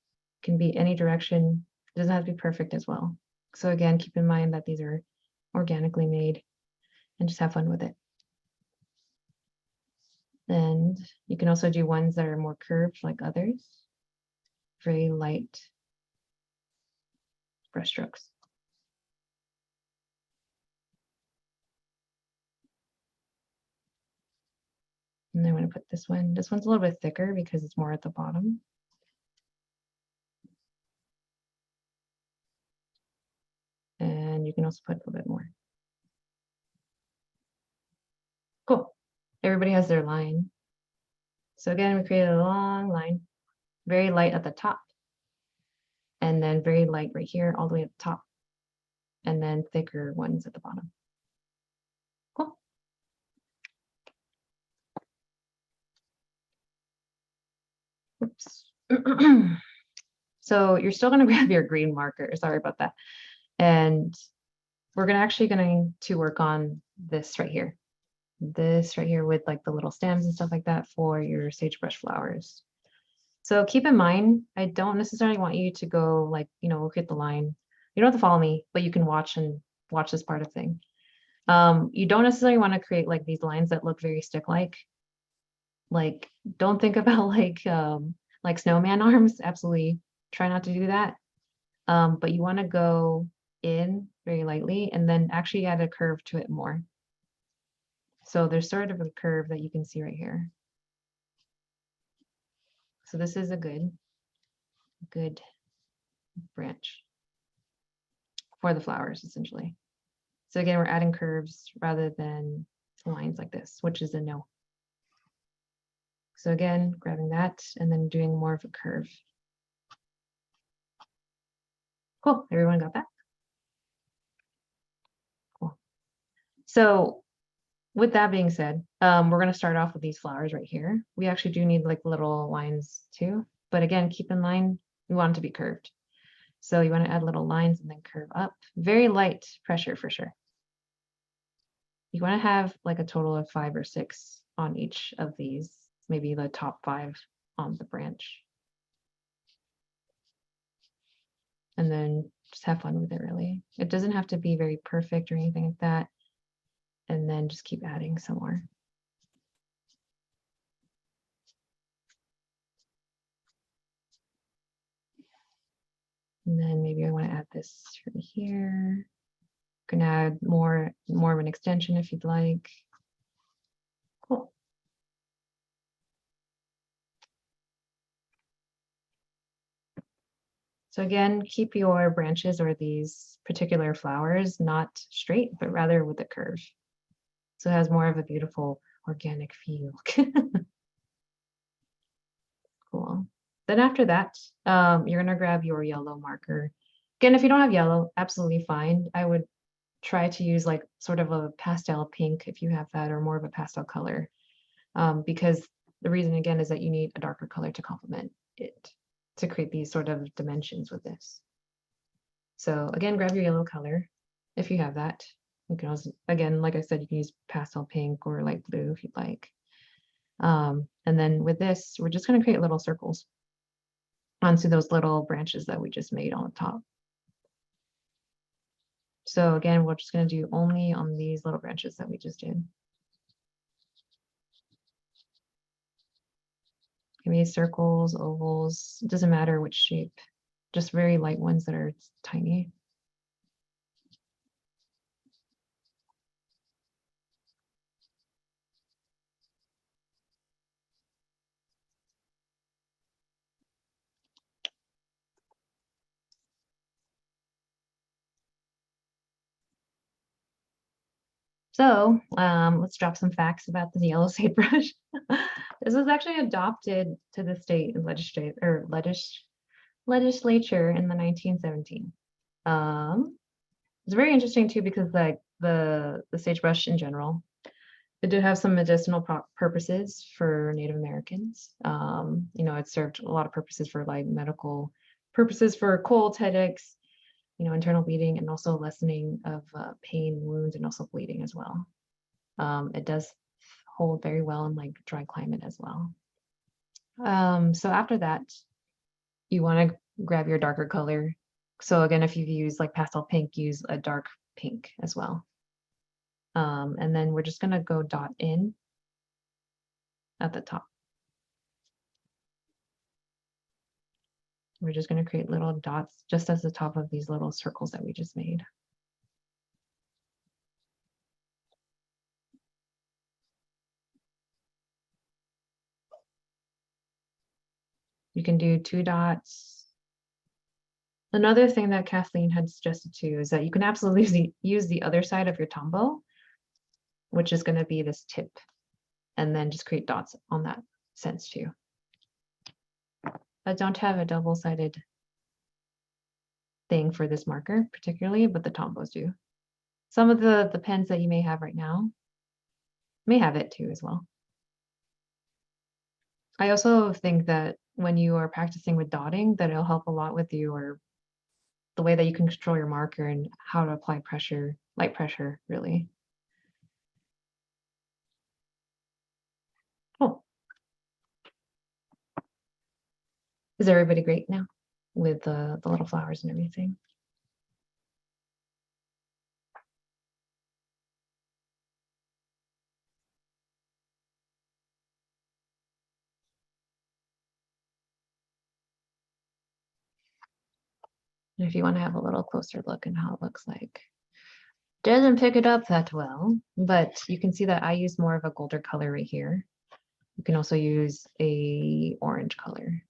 B: Can be any direction. It doesn't have to be perfect as well. So again, keep in mind that these are organically made and just have fun with it. And you can also do ones that are more curved like others. Very light brush strokes. And then I'm going to put this one. This one's a little bit thicker because it's more at the bottom. And you can also put a little bit more. Cool. Everybody has their line. So again, we created a long line, very light at the top, and then very light right here, all the way at the top, and then thicker ones at the bottom. Cool. Oops. So you're still going to grab your green marker. Sorry about that. And we're going to work on this right here. This right here with like the little stems and stuff like that for your sagebrush flowers. So keep in mind, I don't necessarily want you to go like, hit the line. You don't have to follow me, but you can watch this part of thing. You don't necessarily want to create like these lines that look very stick-like. Like, don't think about like snowman arms. Absolutely try not to do that. But you want to go in very lightly and then actually add a curve to it more. So there's sort of a curve that you can see right here. So this is a good branch for the flowers, essentially. So again, we're adding curves rather than lines like this, which is a no. So again, grabbing that and then doing more of a curve. Cool, everyone got that? Cool. So with that being said, we're gonna start off with these flowers right here. We actually do need like little lines too, but again, keep in mind, we want it to be curved. So you wanna add little lines and then curve up. Very light pressure for sure. You wanna have like a total of 5 or 6 on each of these, maybe the top 5 on the branch. And then just have fun with it, really. It doesn't have to be very perfect or anything like that. And then just keep adding some more. And then maybe I want to add this from here. Can add more of an extension if you'd like. Cool. So again, keep your branches or these particular flowers not straight, but rather with a curve. So it has more of a beautiful organic feel. Cool. Then after that, you're gonna grab your yellow marker. Again, if you don't have yellow, absolutely fine. I would try to use like sort of a pastel pink if you have that, or more of a pastel color. Because the reason again is that you need a darker color to complement it, to create these sort of dimensions with this. So again, grab your yellow color if you have that. You can also, again, like I said, you can use pastel pink or light blue if you'd like. And then with this, we're just going to create little circles onto those little branches that we just made on the top. So again, we're just going to do only on these little branches that we just did. Give me circles, ovals, it doesn't matter which shape, just very light ones that are tiny. So let's drop some facts about the yellow sagebrush. This was actually adopted to the state legislature in the 1917. It's very interesting too because like the sagebrush in general, it did have some medicinal purposes for Native Americans. You know, it served a lot of purposes for like medical purposes for colds, headaches, you know, internal bleeding, and also lessening of pain, wounds, and also bleeding as well. It does hold very well in like dry climate as well. So after that, you want to grab your darker color. So again, if you've used like pastel pink, use a dark pink as well. And then we're just gonna go dot in at the top. We're just gonna create little dots just as the top of these little circles that we just made. You can do 2 dots. Another thing that Kathleen had suggested too is that you can absolutely use the other side of your tombow, which is going to be this tip, and then just create dots on that sense too. I don't have a double-sided thing for this marker particularly, but the tombows do. Some of the pens that you may have right now may have it too as well. I also think that when you are practicing with dotting, that it'll help a lot with the way that you can control your marker and how to apply pressure, light pressure, really. Cool. Is everybody great now with the little flowers and everything? And if you want to have a little closer look at how it looks like. Doesn't pick it up that well, but you can see that I use more of a golder color right here. You can also use a orange color.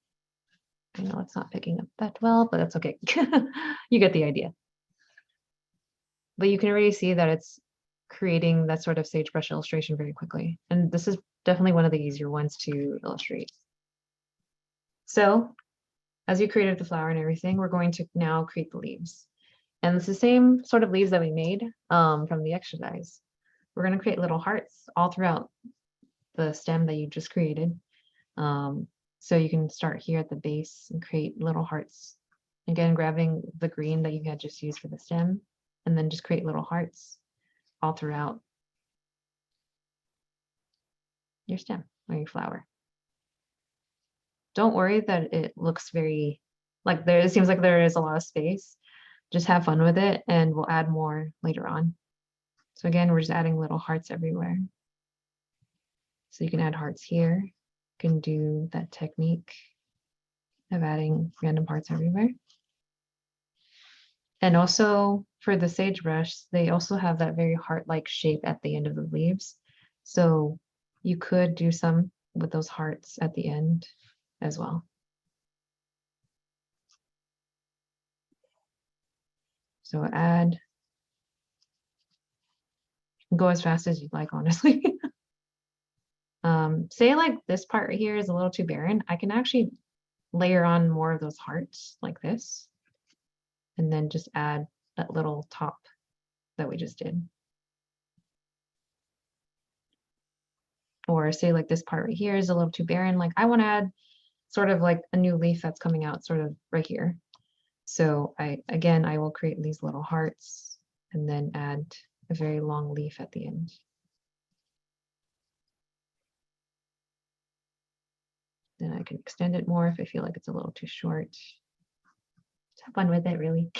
B: I know it's not picking up that well, but that's okay. You get the idea. But you can already see that it's creating that sort of sagebrush illustration very quickly. And this is definitely one of the easier ones to illustrate. So as you created the flower and everything, we're going to now create the leaves. And it's the same sort of leaves that we made from the exercise. We're going to create little hearts all throughout the stem that you just created. So you can start here at the base and create little hearts. Again, grabbing the green that you had just used for the stem, and then just create little hearts all throughout your stem or your flower. Don't worry that it looks very, like it seems like there is a lot of space. Just have fun with it, and we'll add more later on. So again, we're just adding little hearts everywhere. So you can add hearts here. You can do that technique of adding random hearts everywhere. And also for the sagebrush, they also have that very heart-like shape at the end of the leaves. So you could do some with those hearts at the end as well. So add, go as fast as you'd like, honestly. Say like this part right here is a little too barren. I can actually layer on more of those hearts like this, and then just add that little top that we just did. Or say like this part right here is a little too barren. Like I want to add sort of like a new leaf that's coming out sort of right here. So I will create these little hearts and then add a very long leaf at the end. Then I can extend it more if I feel like it's a little too short. Just have fun with it, really.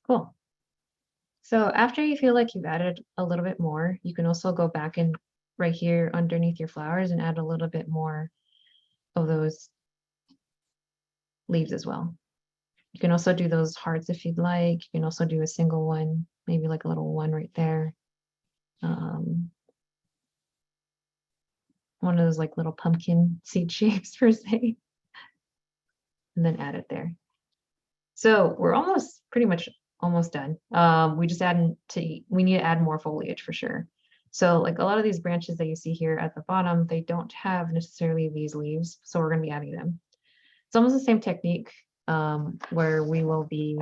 B: Cool. So after you feel like you've added a little bit more, you can also go back and right here underneath your flowers and add a little bit more of those leaves as well. You can also do those hearts if you'd like. You can also do a single one, maybe like a little one right there. One of those like little pumpkin seed shapes per se, and then add it there. So we're almost pretty much almost done. We just we need to add more foliage for sure. So like a lot of these branches that you see here at the bottom, they don't have necessarily these leaves, so we're going to be adding them. It's almost the same technique where we will be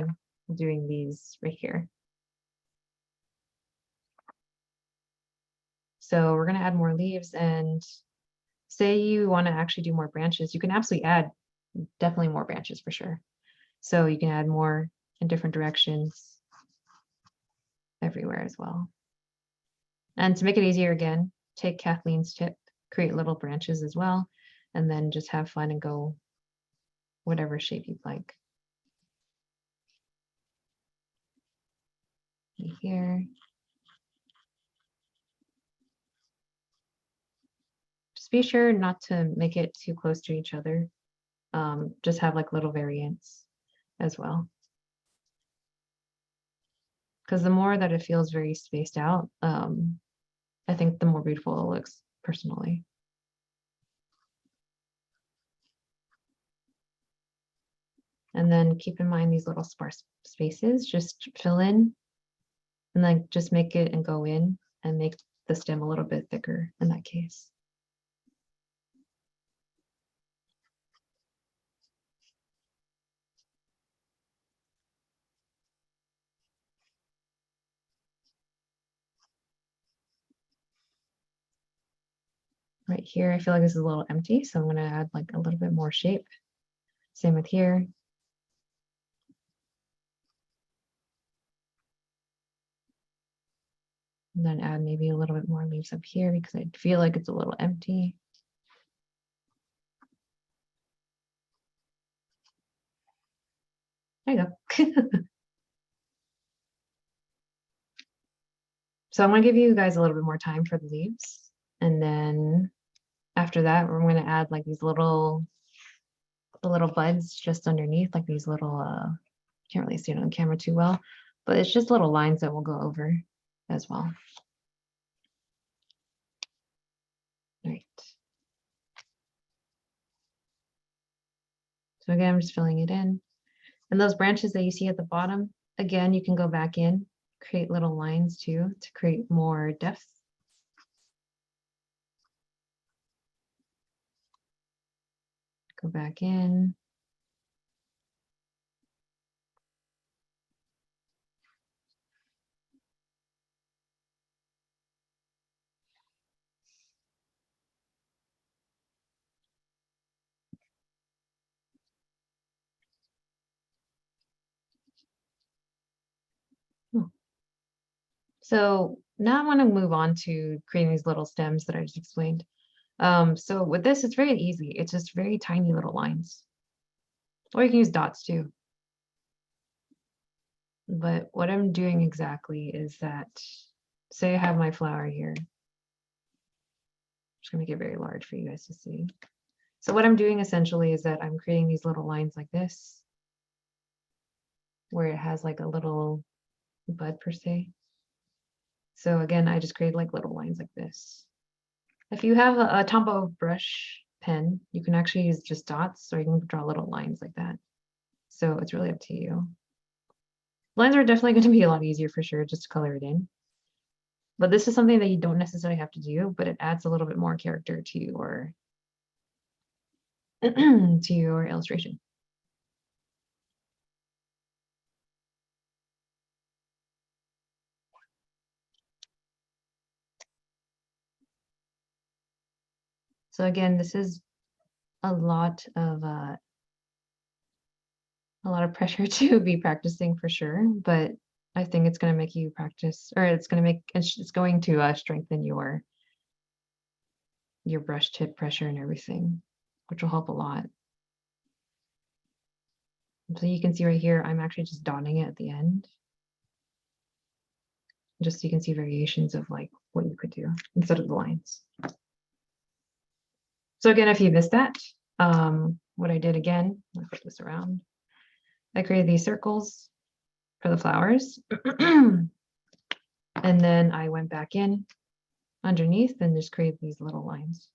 B: doing these right here. So we're going to add more leaves, and say you want to actually do more branches, you can absolutely add definitely more branches for sure. So you can add more in different directions everywhere as well. And to make it easier again, take Kathleen's tip, create little branches as well, and then just have fun and go whatever shape you'd like. Here. Just be sure not to make it too close to each other. Just have like little variants as well. Because the more that it feels very spaced out, I think the more beautiful it looks personally. And then keep in mind these little sparse spaces, just fill in and then just make it and go in and make the stem a little bit thicker in that case. Right here, I feel like this is a little empty, so I'm going to add like a little bit more shape. Same with here. And then add maybe a little bit more leaves up here because I feel like it's a little empty. There you go. So I'm going to give you guys a little bit more time for the leaves, and then after that, we're going to add like these little, the little buds just underneath, like these little, can't really see it on camera too well, but it's just little lines that we'll go over as well. Right. So again, I'm just filling it in. And those branches that you see at the bottom, again, you can go back in, create little lines too, to create more depth. Go back in. So now I want to move on to creating these little stems that I just explained. So with this, it's very easy. It's just very tiny little lines. Or you can use dots too. But what I'm doing exactly is that, say I have my flower here. I'm just gonna make it very large for you guys to see. So what I'm doing essentially is that I'm creating these little lines like this, where it has like a little bud per se. So again, I just create like little lines like this. If you have a Tombow brush pen, you can actually use just dots, or you can draw little lines like that. So it's really up to you. Lines are definitely going to be a lot easier for sure, just to color it in. But this is something that you don't necessarily have to do, but it adds a little bit more character to your to your illustration. So again, this is a lot of pressure to be practicing for sure, but I think it's going to make you practice, or it's going to make it's going to strengthen your brush tip pressure and everything, which will help a lot. So you can see right here, I'm actually just dotting it at the end, just so you can see variations of like what you could do instead of the lines. So again, if you missed that, what I did again, I'll flip this around. I created these circles for the flowers. And then I went back in underneath and just create these little lines.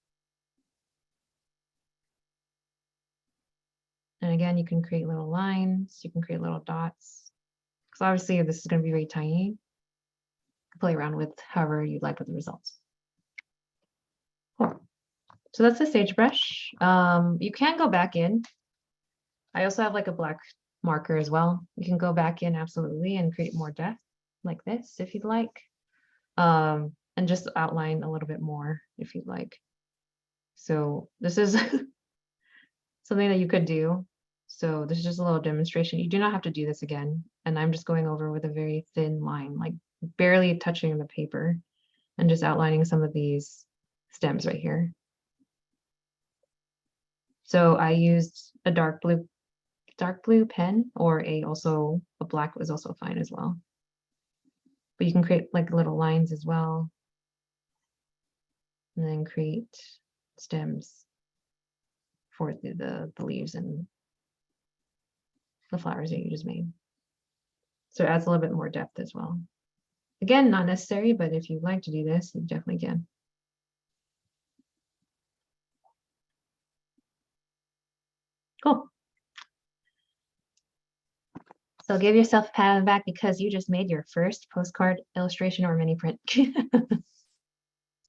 B: And again, you can create little lines, you can create little dots. Because obviously this is going to be very tiny. Play around with however you like with the results. Cool. So that's the sagebrush. You can go back in. I also have like a black marker as well. You can go back in absolutely and create more depth like this if you'd like. And just outline a little bit more if you'd like. So this is something that you could do. So this is just a little demonstration. You do not have to do this again. And I'm just going over with a very thin line, like barely touching the paper and just outlining some of these stems right here. So I used a dark blue pen, or also a black was also fine as well. But you can create like little lines as well. And then create stems for the leaves and the flowers that you just made. So it adds a little bit more depth as well. Again, not necessary, but if you'd like to do this, you definitely can. Cool. So give yourself a pat on the back because you just made your first postcard illustration or mini print.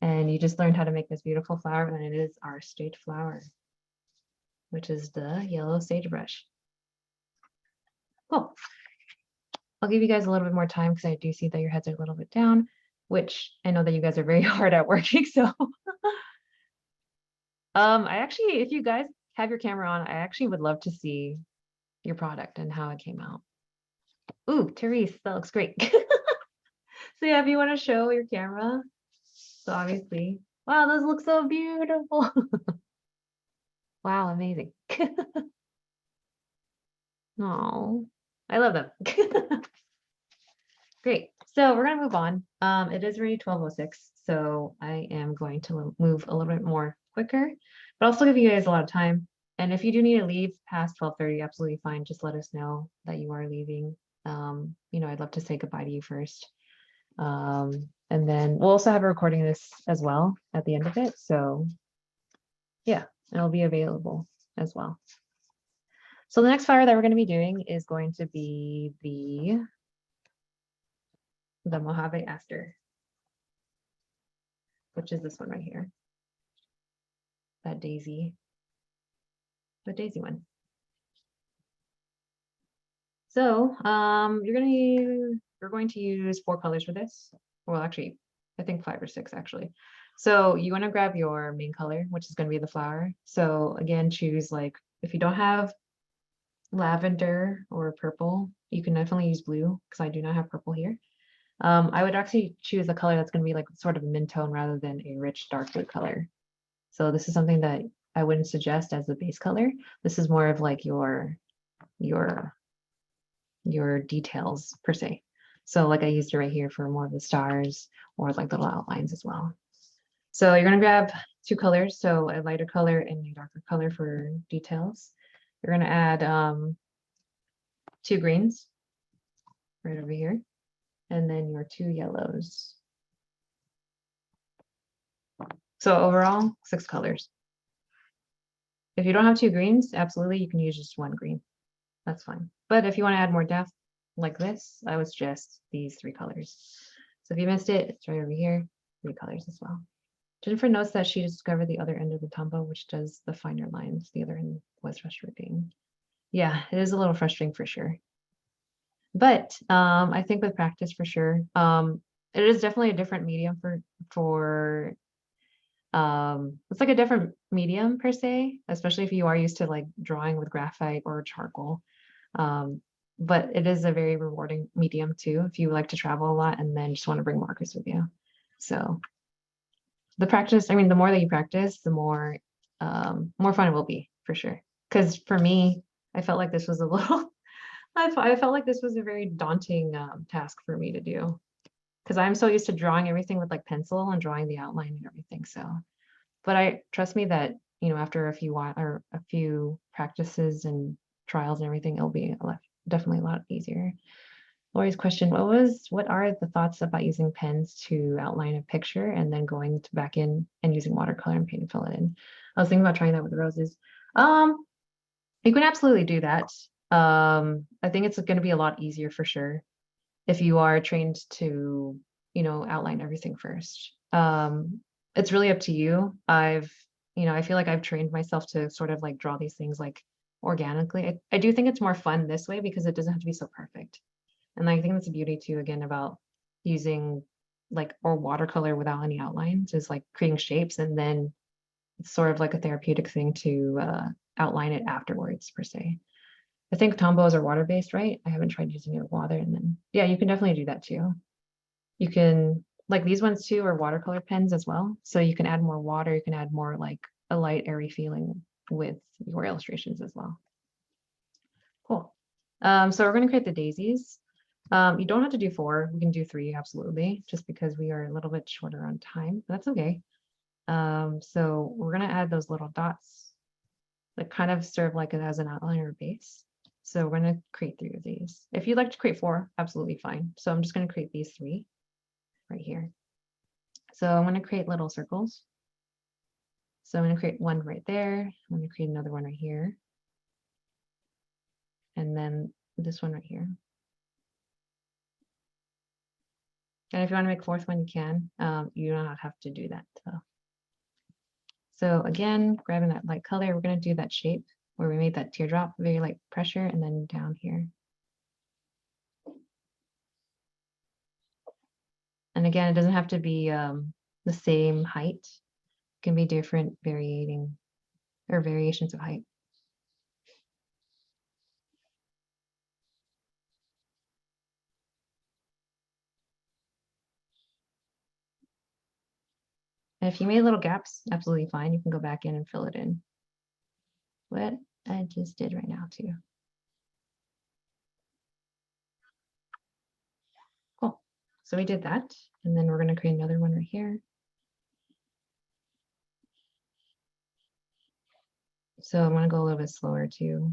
B: And you just learned how to make this beautiful flower, and it is our state flower, which is the yellow sagebrush. Cool. I'll give you guys a little bit more time because I do see that your heads are a little bit down, which I know that you guys are very hard at working. So I actually, if you guys have your camera on, I actually would love to see your product and how it came out. Ooh, Therese, that looks great. So yeah, if you want to show your camera. So obviously, wow, those look so beautiful. Wow, amazing. Oh, I love them. Great. So we're gonna move on. It is already 12:06, so I am going to move a little bit more quicker, but I'll still give you guys a lot of time. And if you do need to leave past 12:30, absolutely fine. Just let us know that you are leaving. I'd love to say goodbye to you first. And then we'll also have a recording of this as well at the end of it. So yeah, it'll be available as well. So the next flower that we're going to be doing is going to be the Mojave Aster, which is this one right here. That daisy, the daisy one. So you're going to use 4 colors for this. Well, actually, I think 5 or 6 actually. So you want to grab your main color, which is going to be the flower. So again, choose like, if you don't have lavender or purple, you can definitely use blue because I do not have purple here. I would actually choose a color that's going to be like sort of a mid tone rather than a rich dark blue color. So this is something that I wouldn't suggest as the base color. This is more of like your details per se. So like I used it right here for more of the stars or like little outlines as well. So you're going to grab 2 colors. So a lighter color and a darker color for details. You're going to add 2 greens right over here. And then your 2 yellows. So overall, 6 colors. If you don't have 2 greens, absolutely, you can use just 1 green. That's fine. But if you want to add more depth like this, I would suggest these 3 colors. So if you missed it, it's right over here, 3 colors as well. Jennifer notes that she discovered the other end of the tombow, which does the finer lines. The other end was frustrating. Yeah, it is a little frustrating for sure. But I think with practice for sure, it is definitely a different medium for it's like a different medium per se, especially if you are used to like drawing with graphite or charcoal. But it is a very rewarding medium too if you like to travel a lot and then just want to bring markers with you. So the practice, I mean, the more that you practice, the more fun it will be for sure. Because for me, I felt like this was a little I felt like this was a very daunting task for me to do because I'm so used to drawing everything with like pencil and drawing the outline and everything. So, but trust me that, after a few practices and trials and everything, it'll be definitely a lot easier. Lori's question, what are the thoughts about using pens to outline a picture and then going back in and using watercolor and paint and fill it in? I was thinking about trying that with roses. You can absolutely do that. I think it's going to be a lot easier for sure if you are trained to, outline everything first. It's really up to you. I feel like I've trained myself to sort of like draw these things like organically. I do think it's more fun this way because it doesn't have to be so perfect. And I think that's the beauty too, again, about using or watercolor without any outlines is like creating shapes and then it's sort of like a therapeutic thing to outline it afterwards per se. I think tombos are water-based, right? I haven't tried using it with water and then, yeah, you can definitely do that too. You can, like these ones too are watercolor pens as well. So you can add more water, you can add more like a light, airy feeling with your illustrations as well. Cool. So we're going to create the daisies. You don't have to do 4, we can do 3, absolutely, just because we are a little bit shorter on time, but that's okay. So we're going to add those little dots that kind of serve like it as an outline or base. So we're going to create 3 of these. If you'd like to create 4, absolutely fine. So I'm just going to create these 3 right here. So I'm going to create little circles. So I'm going to create one right there. I'm going to create another one right here. And then this one right here. And if you want to make a 4th one, you can. You do not have to do that. So again, grabbing that light color, we're going to do that shape where we made that teardrop, very light pressure, and then down here. And again, it doesn't have to be the same height. It can be different variations of height. And if you made little gaps, absolutely fine. You can go back in and fill it in. What I just did right now too. Cool. So we did that, and then we're going to create another one right here. So I'm going to go a little bit slower too.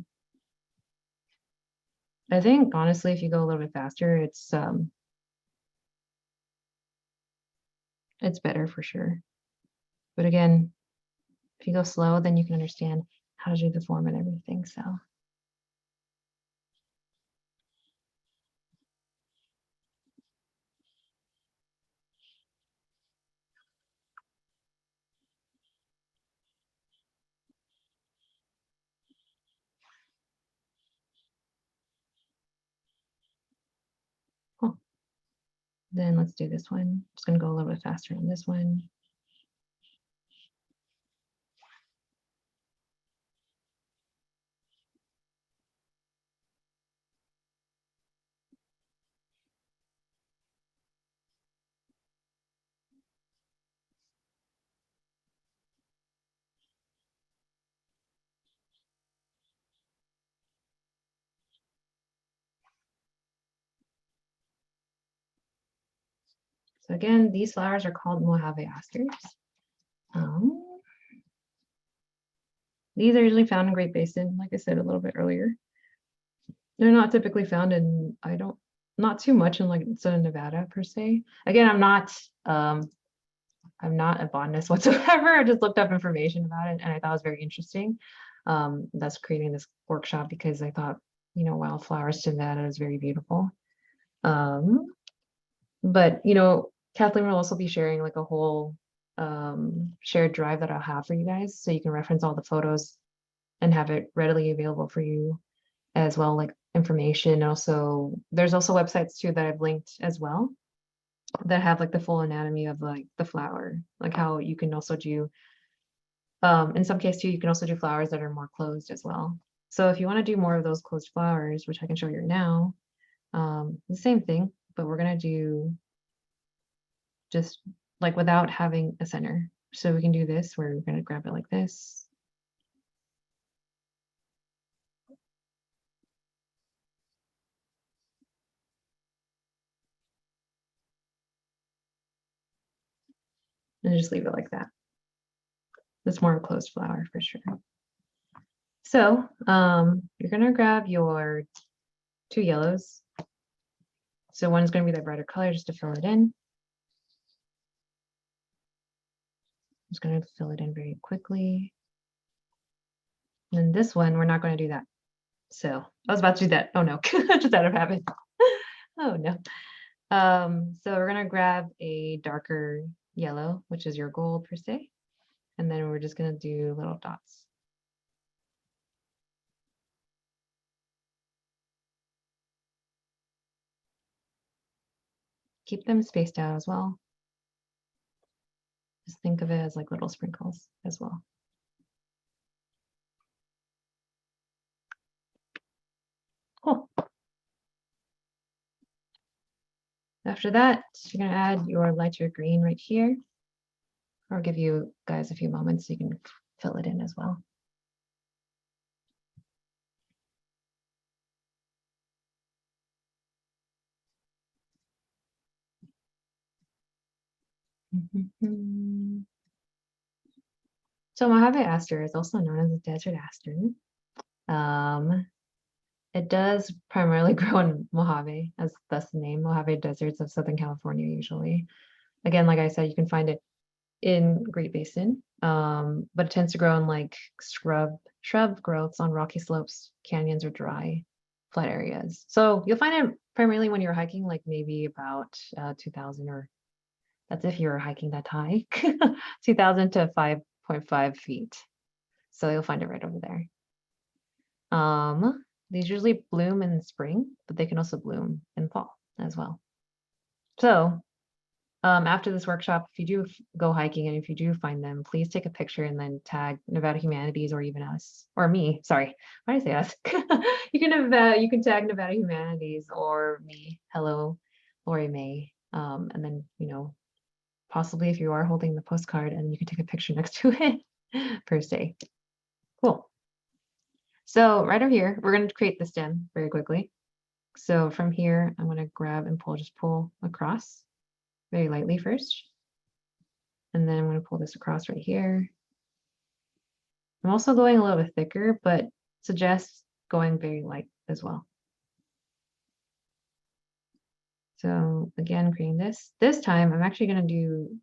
B: I think honestly, if you go a little bit faster, it's better for sure. But again, if you go slow, then you can understand how to do the form and everything. So cool. Then let's do this one. I'm just going to go a little bit faster on this one. So again, these flowers are called Mojave asters. These are usually found in Great Basin, like I said a little bit earlier. They're not typically found in, not too much in like Southern Nevada per se. Again, I'm not a botanist whatsoever. I just looked up information about it and I thought it was very interesting. That's creating this workshop because I thought, wildflowers to Nevada is very beautiful. But Kathleen will also be sharing like a whole shared drive that I'll have for you guys, so you can reference all the photos and have it readily available for you as well, like information. Also, there's also websites too that I've linked as well that have like the full anatomy of like the flower, like how you can also do, in some cases too, you can also do flowers that are more closed as well. So if you want to do more of those closed flowers, which I can show you now, the same thing, but we're going to do just like without having a center. So we can do this where we're going to grab it like this. And just leave it like that. It's more a closed flower for sure. So you're going to grab your 2 yellows. So one is going to be the brighter color just to fill it in. I'm just going to fill it in very quickly. And then this one, we're not going to do that. So I was about to do that. Oh no, just out of habit. Oh no. So we're going to grab a darker yellow, which is your gold per se. And then we're just going to do little dots. Keep them spaced out as well. Just think of it as like little sprinkles as well. Cool. After that, you're going to add your lighter green right here. I'll give you guys a few moments so you can fill it in as well. So Mojave aster is also known as the desert aster. It does primarily grow in Mojave, as thus the name, Mojave deserts of Southern California usually. Again, like I said, you can find it in Great Basin, but it tends to grow in like shrub growths on rocky slopes, canyons, or dry, flat areas. So you'll find it primarily when you're hiking, like maybe about 2,000, or that's if you're hiking that high, 2,000 to 5.5 feet. So you'll find it right over there. These usually bloom in spring, but they can also bloom in fall as well. So after this workshop, if you do go hiking and if you do find them, please take a picture and then tag Nevada Humanities or even us, or me, sorry, why did I say us? you can tag Nevada Humanities or me, hello, Lorrie May, and then, possibly if you are holding the postcard, and you can take a picture next to it per se. Cool. So right over here, we're going to create the stem very quickly. So from here, I'm going to grab and pull, just pull across. very lightly first. And then I'm going to pull this across right here. I'm also going a little bit thicker, but suggest going very light as well. So again, creating this. This time I'm actually going to do,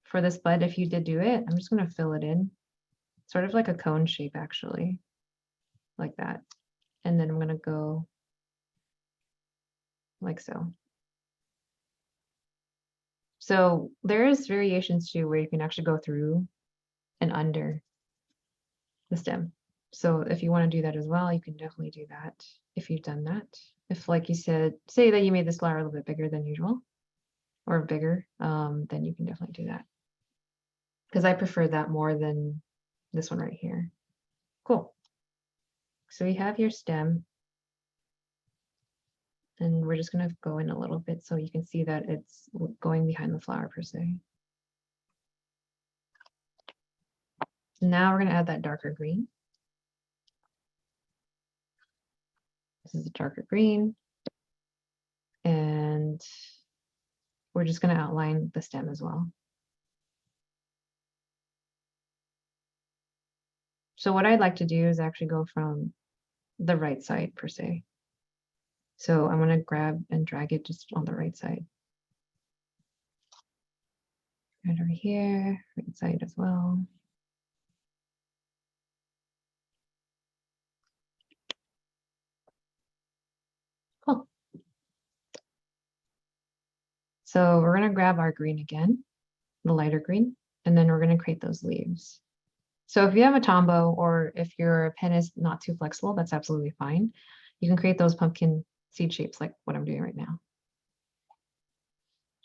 B: for this bud, if you did do it, I'm just going to fill it in. Sort of like a cone shape actually, like that. And then I'm going to go like so. So there is variations too where you can actually go through and under the stem. So if you want to do that as well, you can definitely do that if you've done that. If, like you said, say that you made this flower a little bit bigger than usual or bigger, then you can definitely do that. Because I prefer that more than this one right here. Cool. So you have your stem. And we're just going to go in a little bit so you can see that it's going behind the flower per se. Now we're going to add that darker green. This is a darker green. And we're just going to outline the stem as well. So what I'd like to do is actually go from the right side per se. So I'm going to grab and drag it just on the right side. Right over here, right side as well. Cool. So we're going to grab our green again, the lighter green, and then we're going to create those leaves. So if you have a Tombow or if your pen is not too flexible, that's absolutely fine. You can create those pumpkin seed shapes like what I'm doing right now.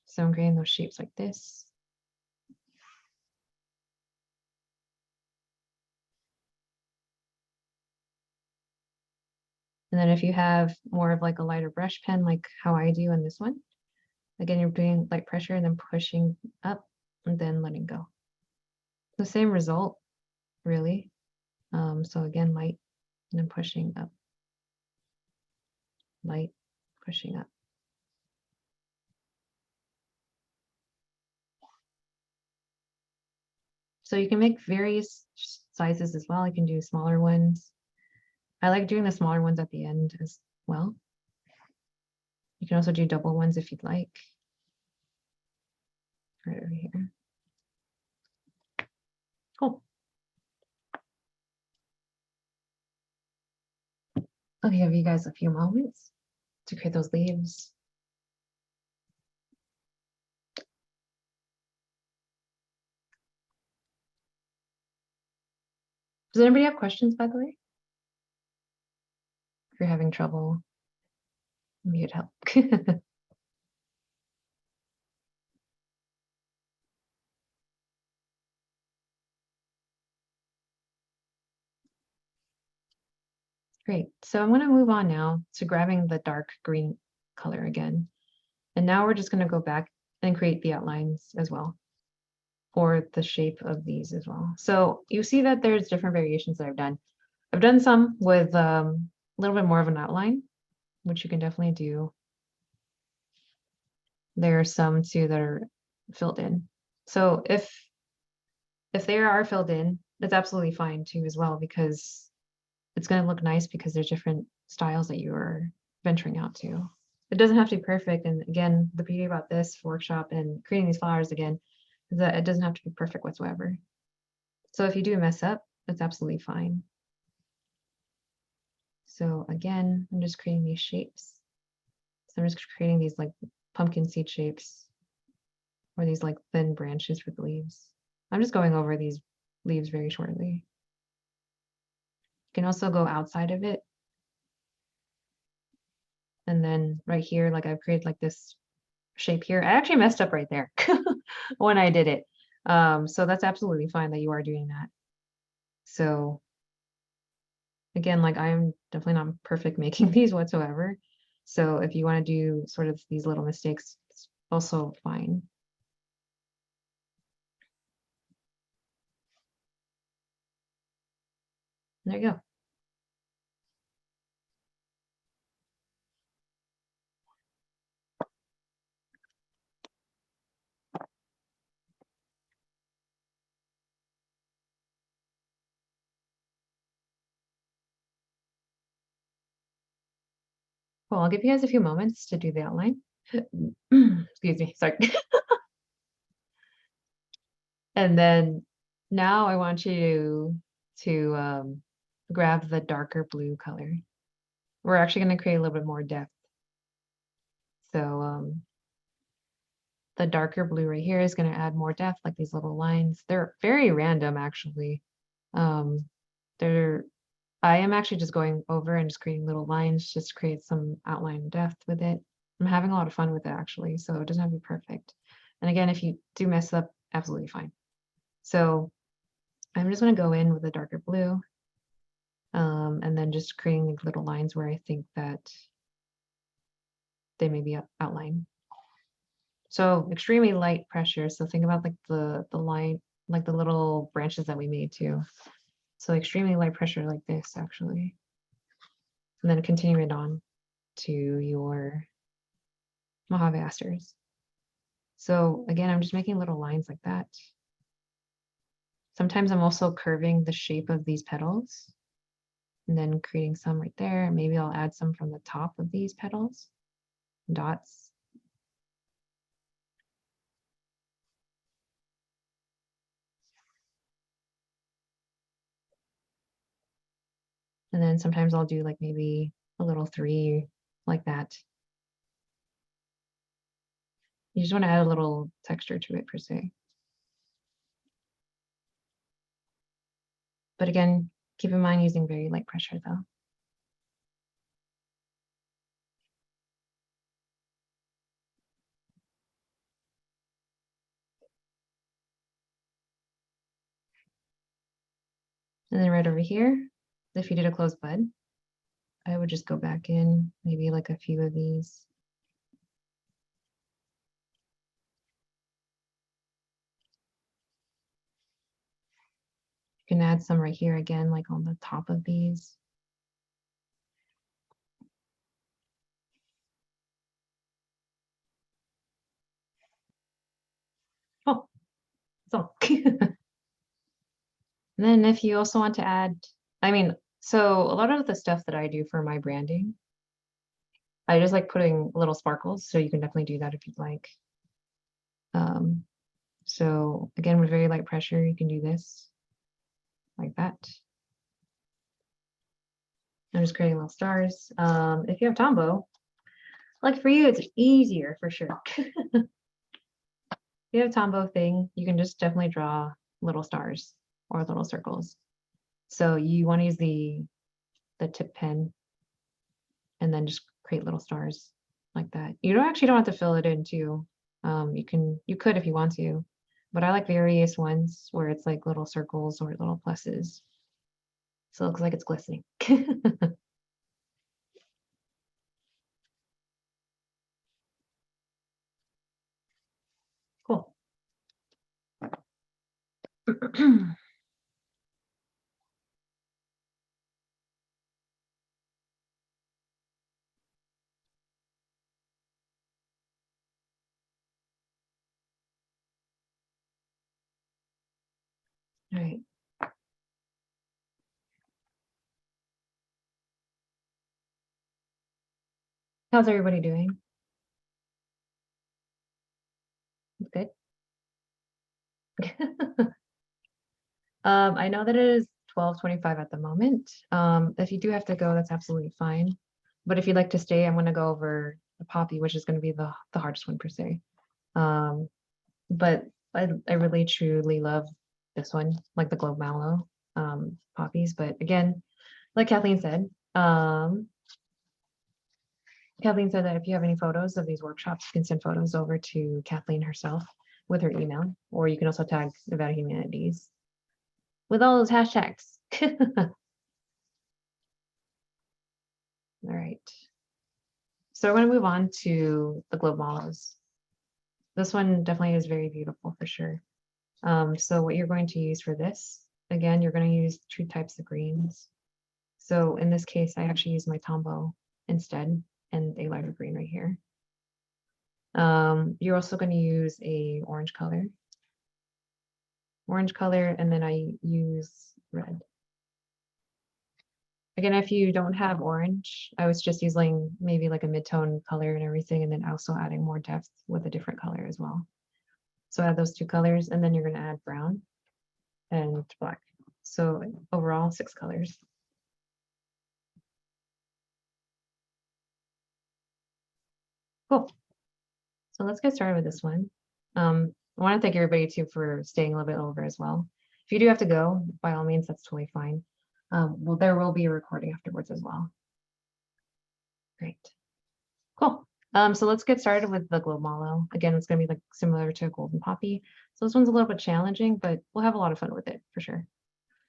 B: So I'm creating those shapes like this. And then if you have more of like a lighter brush pen, like how I do in this one, again, you're doing light pressure and then pushing up and then letting go. The same result, really. So again, light and then pushing up. Light, pushing up. So you can make various sizes as well. You can do smaller ones. I like doing the smaller ones at the end as well. You can also do double ones if you'd like. Right over here. Cool. I'll give you guys a few moments to create those leaves. Does anybody have questions, by the way? If you're having trouble, maybe it'd help. Great. So I'm going to move on now to grabbing the dark green color again. And now we're just going to go back and create the outlines as well for the shape of these as well. So you see that there's different variations that I've done. I've done some with a little bit more of an outline, which you can definitely do. There are some too that are filled in. So if they are filled in, that's absolutely fine too as well, because it's going to look nice because there's different styles that you are venturing out to. It doesn't have to be perfect. And again, the beauty about this workshop and creating these flowers again is that it doesn't have to be perfect whatsoever. So if you do mess up, that's absolutely fine. So again, I'm just creating these shapes. So I'm just creating these like pumpkin seed shapes or these like thin branches with leaves. I'm just going over these leaves very shortly. You can also go outside of it. And then right here, like I've created like this shape here. I actually messed up right there when I did it. So that's absolutely fine that you are doing that. So again, like I'm definitely not perfect making these whatsoever. So if you want to do sort of these little mistakes, it's also fine. There you go. Cool, I'll give you guys a few moments to do the outline. Excuse me, sorry. And then now I want you to grab the darker blue color. We're actually going to create a little bit more depth. So the darker blue right here is going to add more depth, like these little lines. They're very random, actually. I am actually just going over and just creating little lines just to create some outline depth with it. I'm having a lot of fun with it, actually, so it doesn't have to be perfect. And again, if you do mess up, absolutely fine. So I'm just going to go in with a darker blue, and then just creating little lines where I think that they may be outlined. So extremely light pressure. So think about like the line, like the little branches that we made too. So extremely light pressure like this, actually. And then continue it on to your Mojave asters. So again, I'm just making little lines like that. Sometimes I'm also curving the shape of these petals and then creating some right there. Maybe I'll add some from the top of these petals, dots. And then sometimes I'll do like maybe a little 3 like that. You just want to add a little texture to it per se. But again, keep in mind using very light pressure though. And then right over here, if you did a closed bud, I would just go back in, maybe like a few of these. You can add some right here again, like on the top of these. Oh, so. And then if you also want to add, so a lot of the stuff that I do for my branding, I just like putting little sparkles. So you can definitely do that if you'd like. So again, with very light pressure, you can do this like that. I'm just creating little stars. If you have Tombow, like for you, it's easier for sure. If you have Tombow thing, you can just definitely draw little stars or little circles. So you want to use the tip pen and then just create little stars like that. You don't have to fill it in too. You could if you want to, but I like various ones where it's like little circles or little pluses. So it looks like it's glistening. Cool. All right. How's everybody doing? Good. I know that it is 12:25 at the moment. If you do have to go, that's absolutely fine. But if you'd like to stay, I'm going to go over the poppy, which is going to be the hardest one per se. But I really truly love this one, like the Globe Mallow poppies. But again, like Kathleen said that if you have any photos of these workshops, you can send photos over to Kathleen herself with her email, or you can also tag Nevada Humanities with all those hashtags. All right. So we're going to move on to the Globe Mallows. This one definitely is very beautiful for sure. So what you're going to use for this, again, you're going to use 2 types of greens. So in this case, I actually use my Tombow instead and a lighter green right here. You're also going to use a orange color, and then I use red. Again, if you don't have orange, I was just using maybe like a mid-tone color and everything, and then also adding more depth with a different color as well. So add those two colors, and then you're going to add brown and black. So overall, 6 colors. Cool. So let's get started with this one. I want to thank everybody too for staying a little bit over as well. If you do have to go, by all means, that's totally fine. Well, there will be a recording afterwards as well. Great. Cool. So let's get started with the globe mallow. Again, it's going to be like similar to golden poppy. So this one's a little bit challenging, but we'll have a lot of fun with it for sure.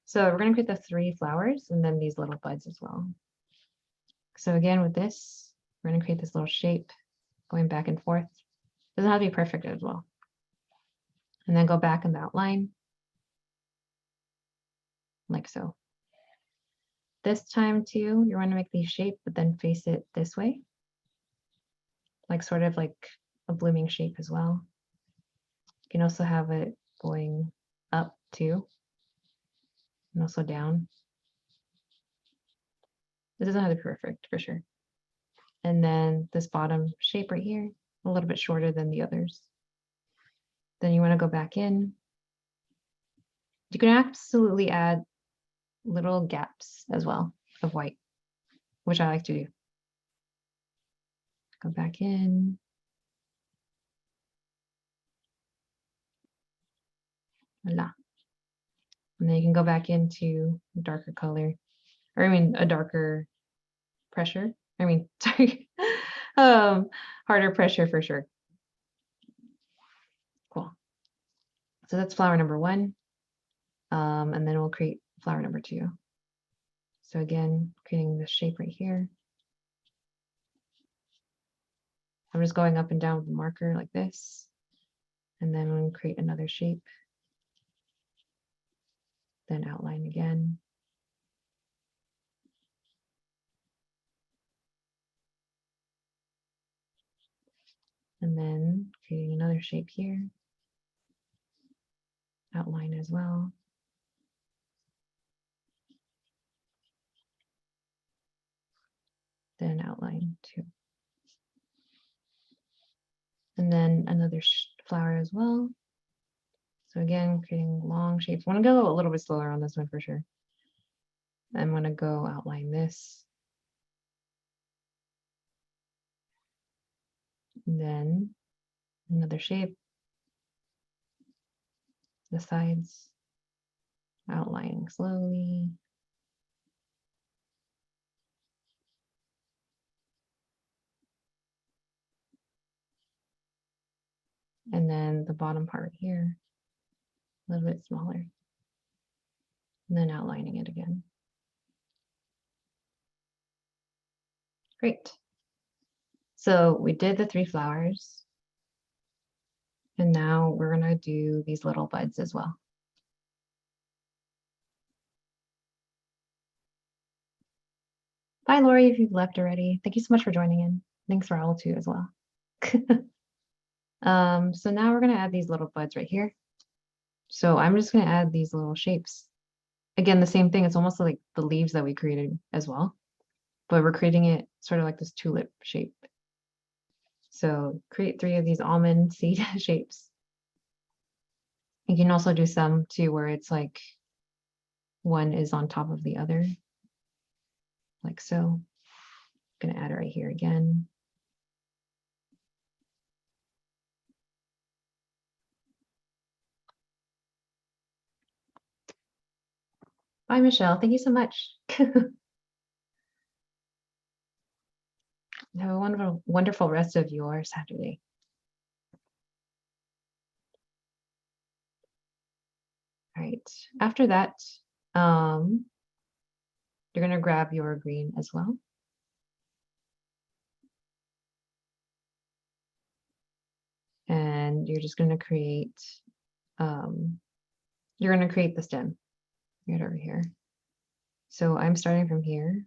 B: So we're going to create the 3 flowers and then these little buds as well. So again, with this, we're going to create this little shape going back and forth. Doesn't have to be perfect as well. And then go back in the outline like so. This time too, you want to make these shape, but then face it this way. Like sort of like a blooming shape as well. You can also have it going up too. And also down. It doesn't have to be perfect for sure. And then this bottom shape right here, a little bit shorter than the others. Then you want to go back in. You can absolutely add little gaps as well of white, which I like to do. Go back in. Voila. And then you can go back into a darker color, or I mean a darker pressure. I mean, sorry, harder pressure for sure. Cool. So that's flower number 1. And then we'll create flower number 2. So again, creating the shape right here. I'm just going up and down with the marker like this. And then we'll create another shape. Then outline again. And then creating another shape here. Outline as well. Then outline 2. And then another flower as well. So again, creating long shapes. I want to go a little bit slower on this one for sure. I'm going to go outline this. And then another shape. The sides. Outlining slowly. And then the bottom part here, a little bit smaller. And then outlining it again. Great. So we did the 3 flowers. And now we're gonna do these little buds as well. Bye, Lorrie, if you've left already. Thank you so much for joining in. Thanks for all too as well. So now we're gonna add these little buds right here. So I'm just gonna add these little shapes. Again, the same thing, it's almost like the leaves that we created as well, but we're creating it sort of like this tulip shape. So create 3 of these almond seed shapes. You can also do some too where it's like one is on top of the other, like so. I'm gonna add it right here again. Bye, Michelle. Thank you so much. Have a wonderful, wonderful rest of your Saturday. All right. After that, you're gonna grab your green as well. And you're just gonna create, you're gonna create the stem right over here. So I'm starting from here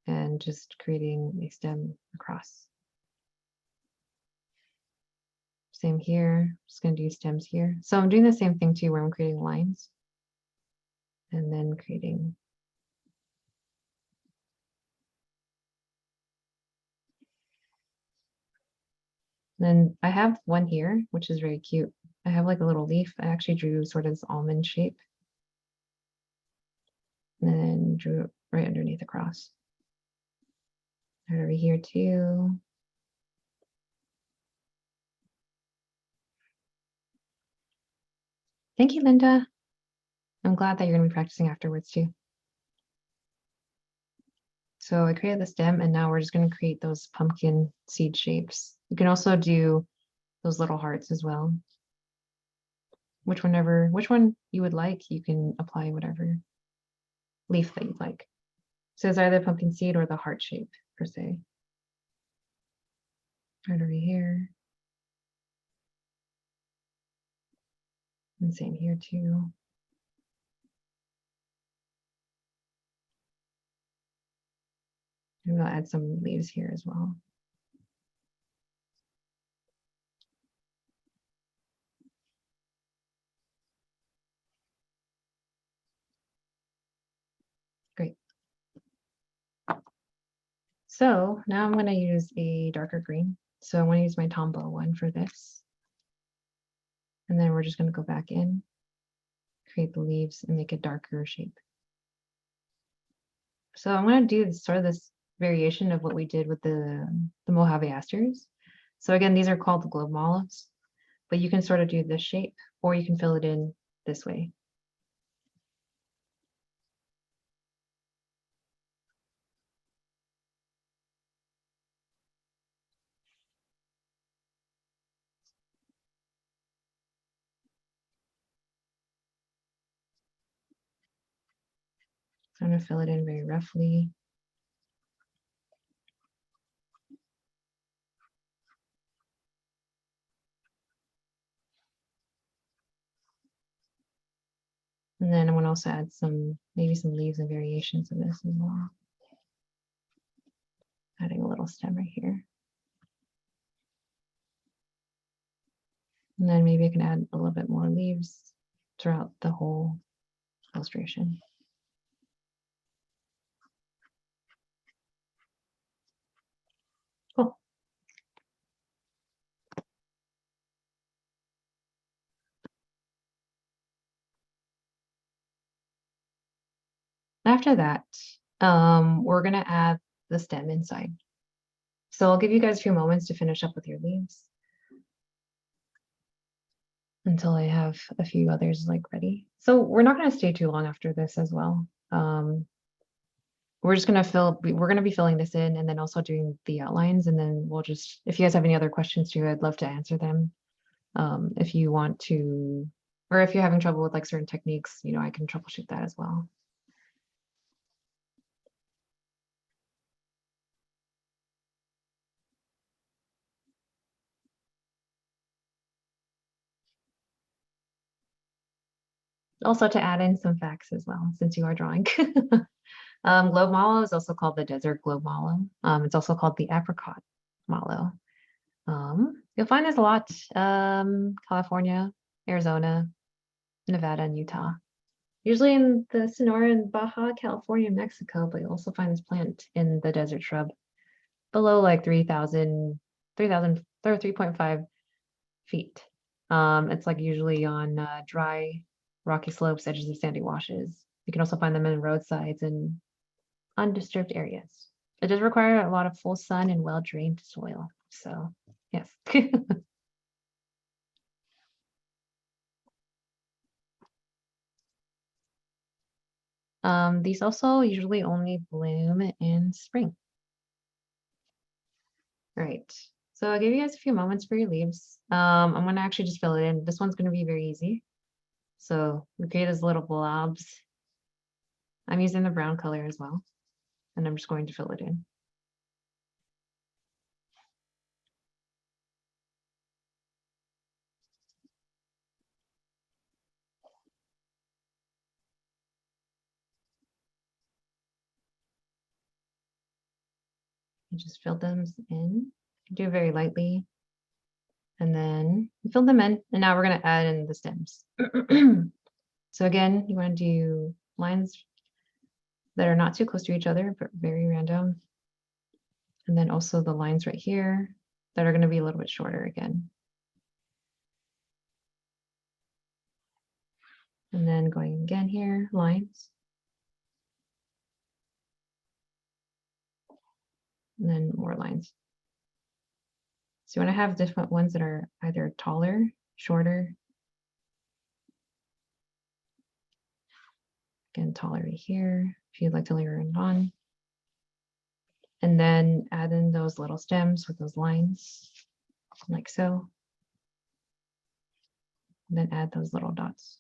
B: and just creating a stem across. Same here, just gonna do stems here. So I'm doing the same thing too where I'm creating lines and then creating Then I have one here, which is very cute. I have like a little leaf. I actually drew sort of this almond shape. And then drew it right underneath the cross. Right over here too. Thank you, Linda. I'm glad that you're going to be practicing afterwards too. So I created the stem and now we're just going to create those pumpkin seed shapes. You can also do those little hearts as well. Which one you would like, you can apply whatever leaf that you'd like. So it's either pumpkin seed or the heart shape per se. Right over here. And same here too. Maybe I'll add some leaves here as well. Great. So now I'm going to use a darker green. So I'm going to use my Tombow one for this. And then we're just going to go back in, create the leaves and make a darker shape. So I'm going to do sort of this variation of what we did with the Mojave asters. So again, these are called the globe mallows, but you can sort of do this shape or you can fill it in this way. So I'm going to fill it in very roughly. And then I'm going to also add maybe some leaves and variations of this as well. Adding a little stem right here. And then maybe I can add a little bit more leaves throughout the whole illustration. Cool. After that, we're going to add the stem inside. So I'll give you guys a few moments to finish up with your leaves until I have a few others like ready. So we're not going to stay too long after this as well. We're just going to we're going to be filling this in and then also doing the outlines. And then we'll just, if you guys have any other questions too, I'd love to answer them. If you want to, or if you're having trouble with like certain techniques, you know, I can troubleshoot that as well. Also to add in some facts as well, since you are drawing. Globe mallow is also called the desert globe mallow. It's also called the apricot mallow. You'll find this a lot, California, Arizona, Nevada, and Utah. Usually in the Sonora and Baja California, Mexico, but you'll also find this plant in the desert shrub below like 3,000 or 3.5 feet. It's like usually on dry, rocky slopes, edges of sandy washes. You can also find them in roadsides and undisturbed areas. It does require a lot of full sun and well-drained soil. So, yes. These also usually only bloom in spring. All right. So I'll give you guys a few moments for your leaves. I'm going to actually just fill it in. This one's going to be very easy. So we create as little blobs. I'm using the brown color as well. And I'm just going to fill it in. You just fill them in. Do it very lightly. And then fill them in. And now we're going to add in the stems. So again, you want to do lines that are not too close to each other, but very random. And then also the lines right here that are going to be a little bit shorter again. And then going again here, lines. And then more lines. So you want to have different ones that are either taller, shorter. Again, taller right here, if you'd like to layer it on. And then add in those little stems with those lines, like so. And then add those little dots.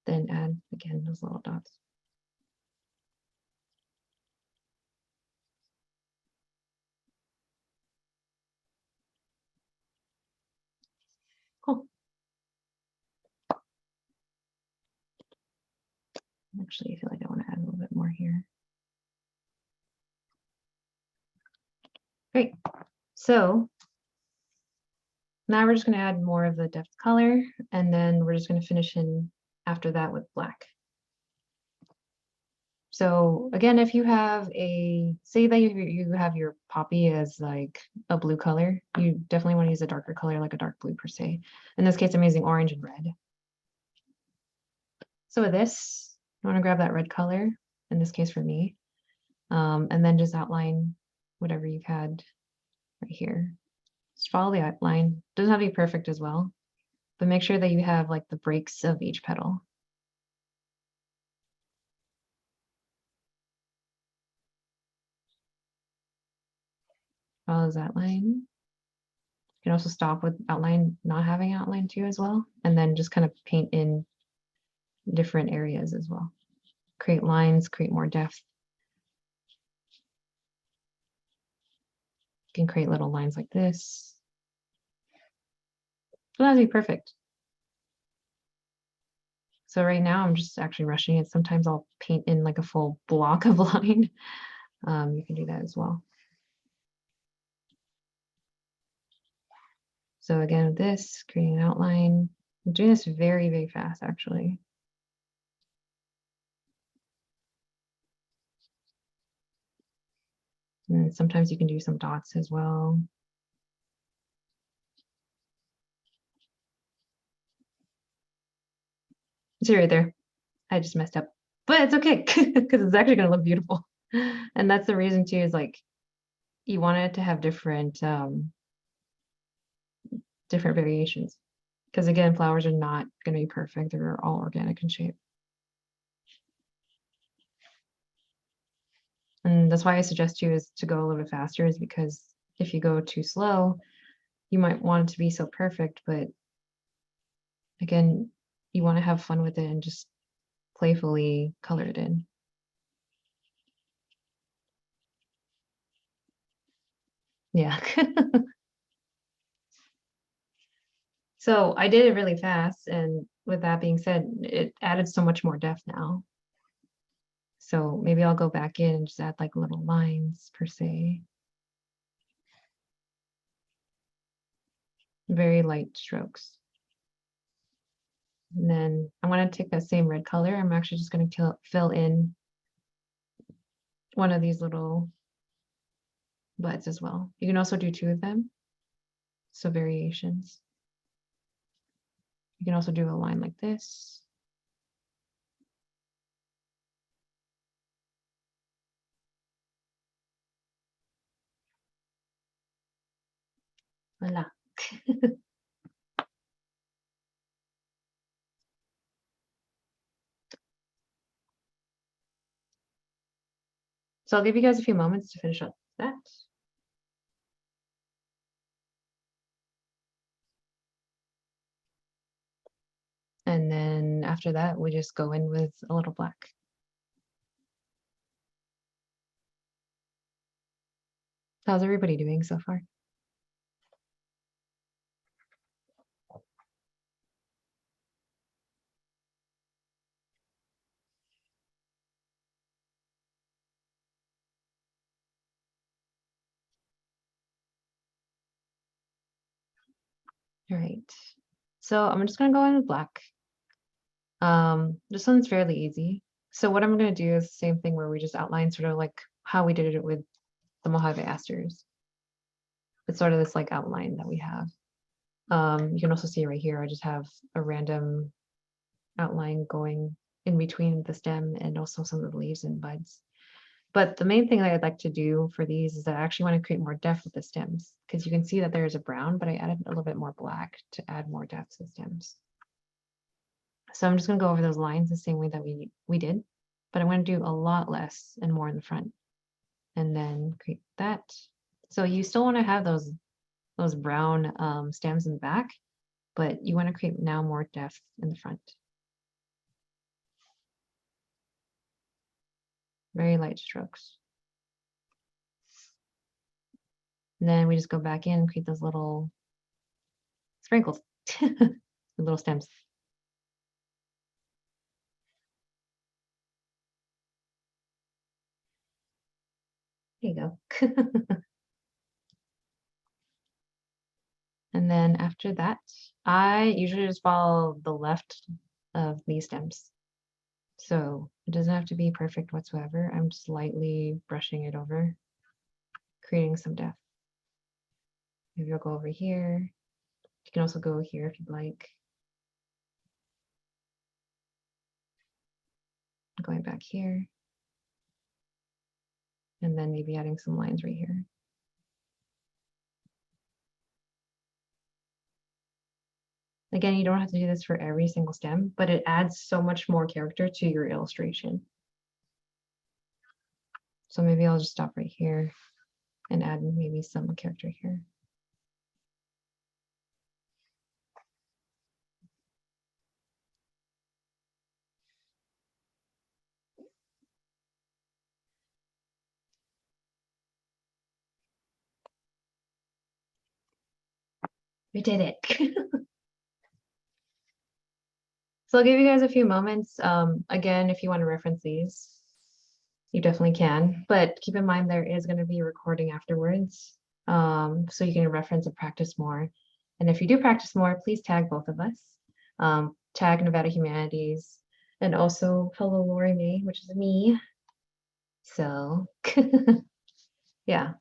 B: Then add again those little dots. Cool. Actually, I feel like I want to add a little bit more here. Great. So now we're just going to add more of the depth color, and then we're just going to finish in after that with black. So again, if you have say that you have your poppy as like a blue color, you definitely want to use a darker color, like a dark blue per se. In this case, I'm using orange and red. So with this, you want to grab that red color, in this case for me, and then just outline whatever you've had right here. Just follow the outline. Doesn't have to be perfect as well, but make sure that you have like the breaks of each petal. Follows that line. You can also stop with outline, not having outline too as well, and then just kind of paint in different areas as well. Create lines, create more depth. You can create little lines like this. So that'd be perfect. So right now I'm just actually rushing it. Sometimes I'll paint in like a full block of line. You can do that as well. So again, with this, creating an outline. I'm doing this very, very fast actually. And sometimes you can do some dots as well. See right there. I just messed up, but it's okay because it's actually going to look beautiful. And that's the reason too, is like you want it to have different different variations. Because again, flowers are not going to be perfect. They're all organic in shape. And that's why I suggest you is to go a little bit faster, is because if you go too slow, you might want it to be so perfect, but again, you want to have fun with it and just playfully color it in. Yeah. So I did it really fast, and with that being said, it added so much more depth now. So maybe I'll go back in and just add like little lines per se. Very light strokes. And then I'm going to take that same red color. I'm actually just going to fill in one of these little buds as well. You can also do two of them. So variations. You can also do a line like this. Voila. So I'll give you guys a few moments to finish up that. And then after that, we just go in with a little black. How's everybody doing so far? All right. So I'm just gonna go in with black. This one's fairly easy. So what I'm going to do is the same thing where we just outline sort of like how we did it with the Mojave asters. It's sort of this like outline that we have. You can also see right here, I just have a random outline going in between the stem and also some of the leaves and buds. But the main thing that I'd like to do for these is that I actually want to create more depth with the stems, because you can see that there's a brown, but I added a little bit more black to add more depth to the stems. So I'm just going to go over those lines the same way that we did, but I'm going to do a lot less and more in the front, and then create that. So you still want to have those brown stems in the back, but you want to create now more depth in the front. Very light strokes. And then we just go back in and create those little sprinkles, the little stems. There you go. And then after that, I usually just follow the left of these stems. So it doesn't have to be perfect whatsoever. I'm just lightly brushing it over, creating some depth. Maybe I'll go over here. You can also go here if you'd like. Going back here. And then maybe adding some lines right here. Again, you don't have to do this for every single stem, but it adds so much more character to your illustration. So maybe I'll just stop right here and add maybe some character here. We did it. So I'll give you guys a few moments. Again, if you want to reference these, you definitely can, but keep in mind there is going to be a recording afterwards. So you can reference and practice more. And if you do practice more, please tag both of us. Tag Nevada Humanities and also hello Lorrie May, which is me. So yeah.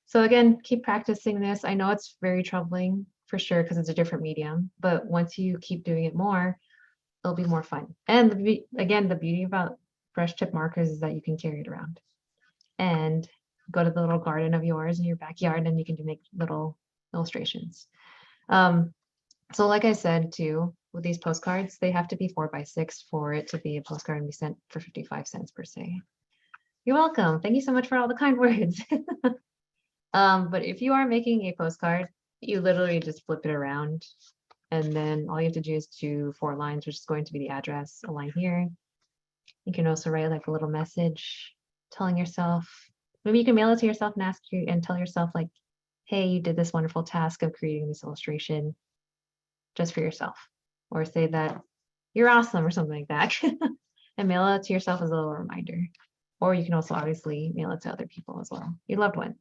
B: So again, keep practicing this. I know it's very troubling for sure because it's a different medium, but once you keep doing it more, it'll be more fun. And again, the beauty about brush tip markers is that you can carry it around and go to the little garden of yours in your backyard and you can make little illustrations. So like I said too, with these postcards, they have to be 4x6 for it to be a postcard and be sent for 55 cents per se. You're welcome. Thank you so much for all the kind words. But if you are making a postcard, you literally just flip it around. And then all you have to do is do 4 lines, which is going to be the address, a line here. You can also write like a little message telling yourself, maybe you can mail it to yourself and ask you and tell yourself like, hey, you did this wonderful task of creating this illustration just for yourself. Or say that you're awesome or something like that. And mail it to yourself as a little reminder. Or you can also obviously mail it to other people as well, your loved ones.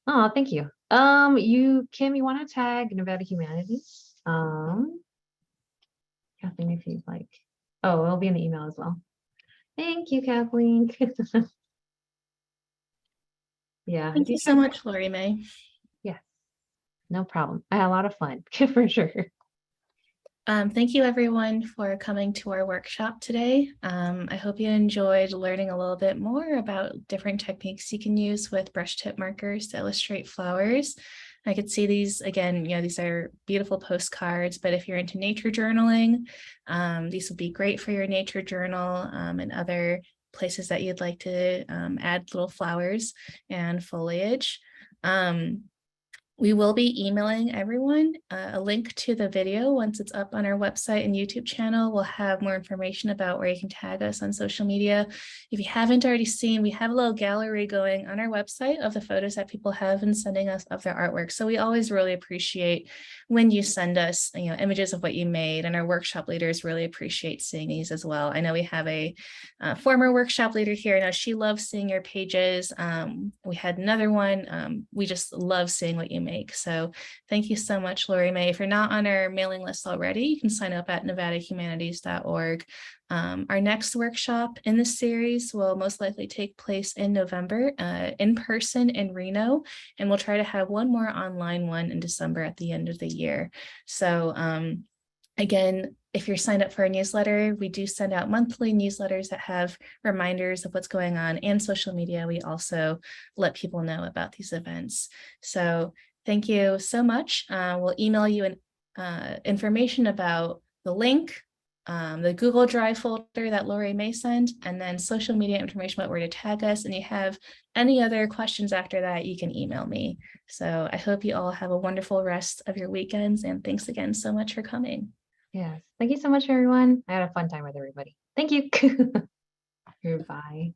B: Oh, thank you. Kim, you want to tag Nevada Humanities? Kathleen, if you'd like. Oh, it'll be in the email as well. Thank you, Kathleen. Yeah.
A: Thank you so much, Lorrie May.
B: Yeah, no problem. I had a lot of fun for sure.
A: Thank you everyone for coming to our workshop today. I hope you enjoyed learning a little bit more about different techniques you can use with brush tip markers to illustrate flowers. I could see these again, these are beautiful postcards, but if you're into nature journaling, these would be great for your nature journal and other places that you'd like to add little flowers and foliage. We will be emailing everyone a link to the video once it's up on our website and YouTube channel. We'll have more information about where you can tag us on social media. If you haven't already seen, we have a little gallery going on our website of the photos that people have been sending us of their artwork. So we always really appreciate when you send us, images of what you made, and our workshop leaders really appreciate seeing these as well. I know we have a former workshop leader here. Now she loves seeing your pages. We had another one. We just love seeing what you make. So thank you so much, Lorrie May. If you're not on our mailing list already, you can sign up at nevadahumanities.org. Our next workshop in this series will most likely take place in November, in person in Reno, and we'll try to have one more online one in December at the end of the year. So again, if you're signed up for a newsletter, we do send out monthly newsletters that have reminders of what's going on, and social media. We also let people know about these events. So thank you so much. We'll email you information about the link, the Google Drive folder that Lorrie may send, and then social media information about where to tag us. And you have any other questions after that, you can email me. So I hope you all have a wonderful rest of your weekends, and thanks again so much for coming.
B: Yes. Thank you so much, everyone. I had a fun time with everybody. Thank you. Goodbye.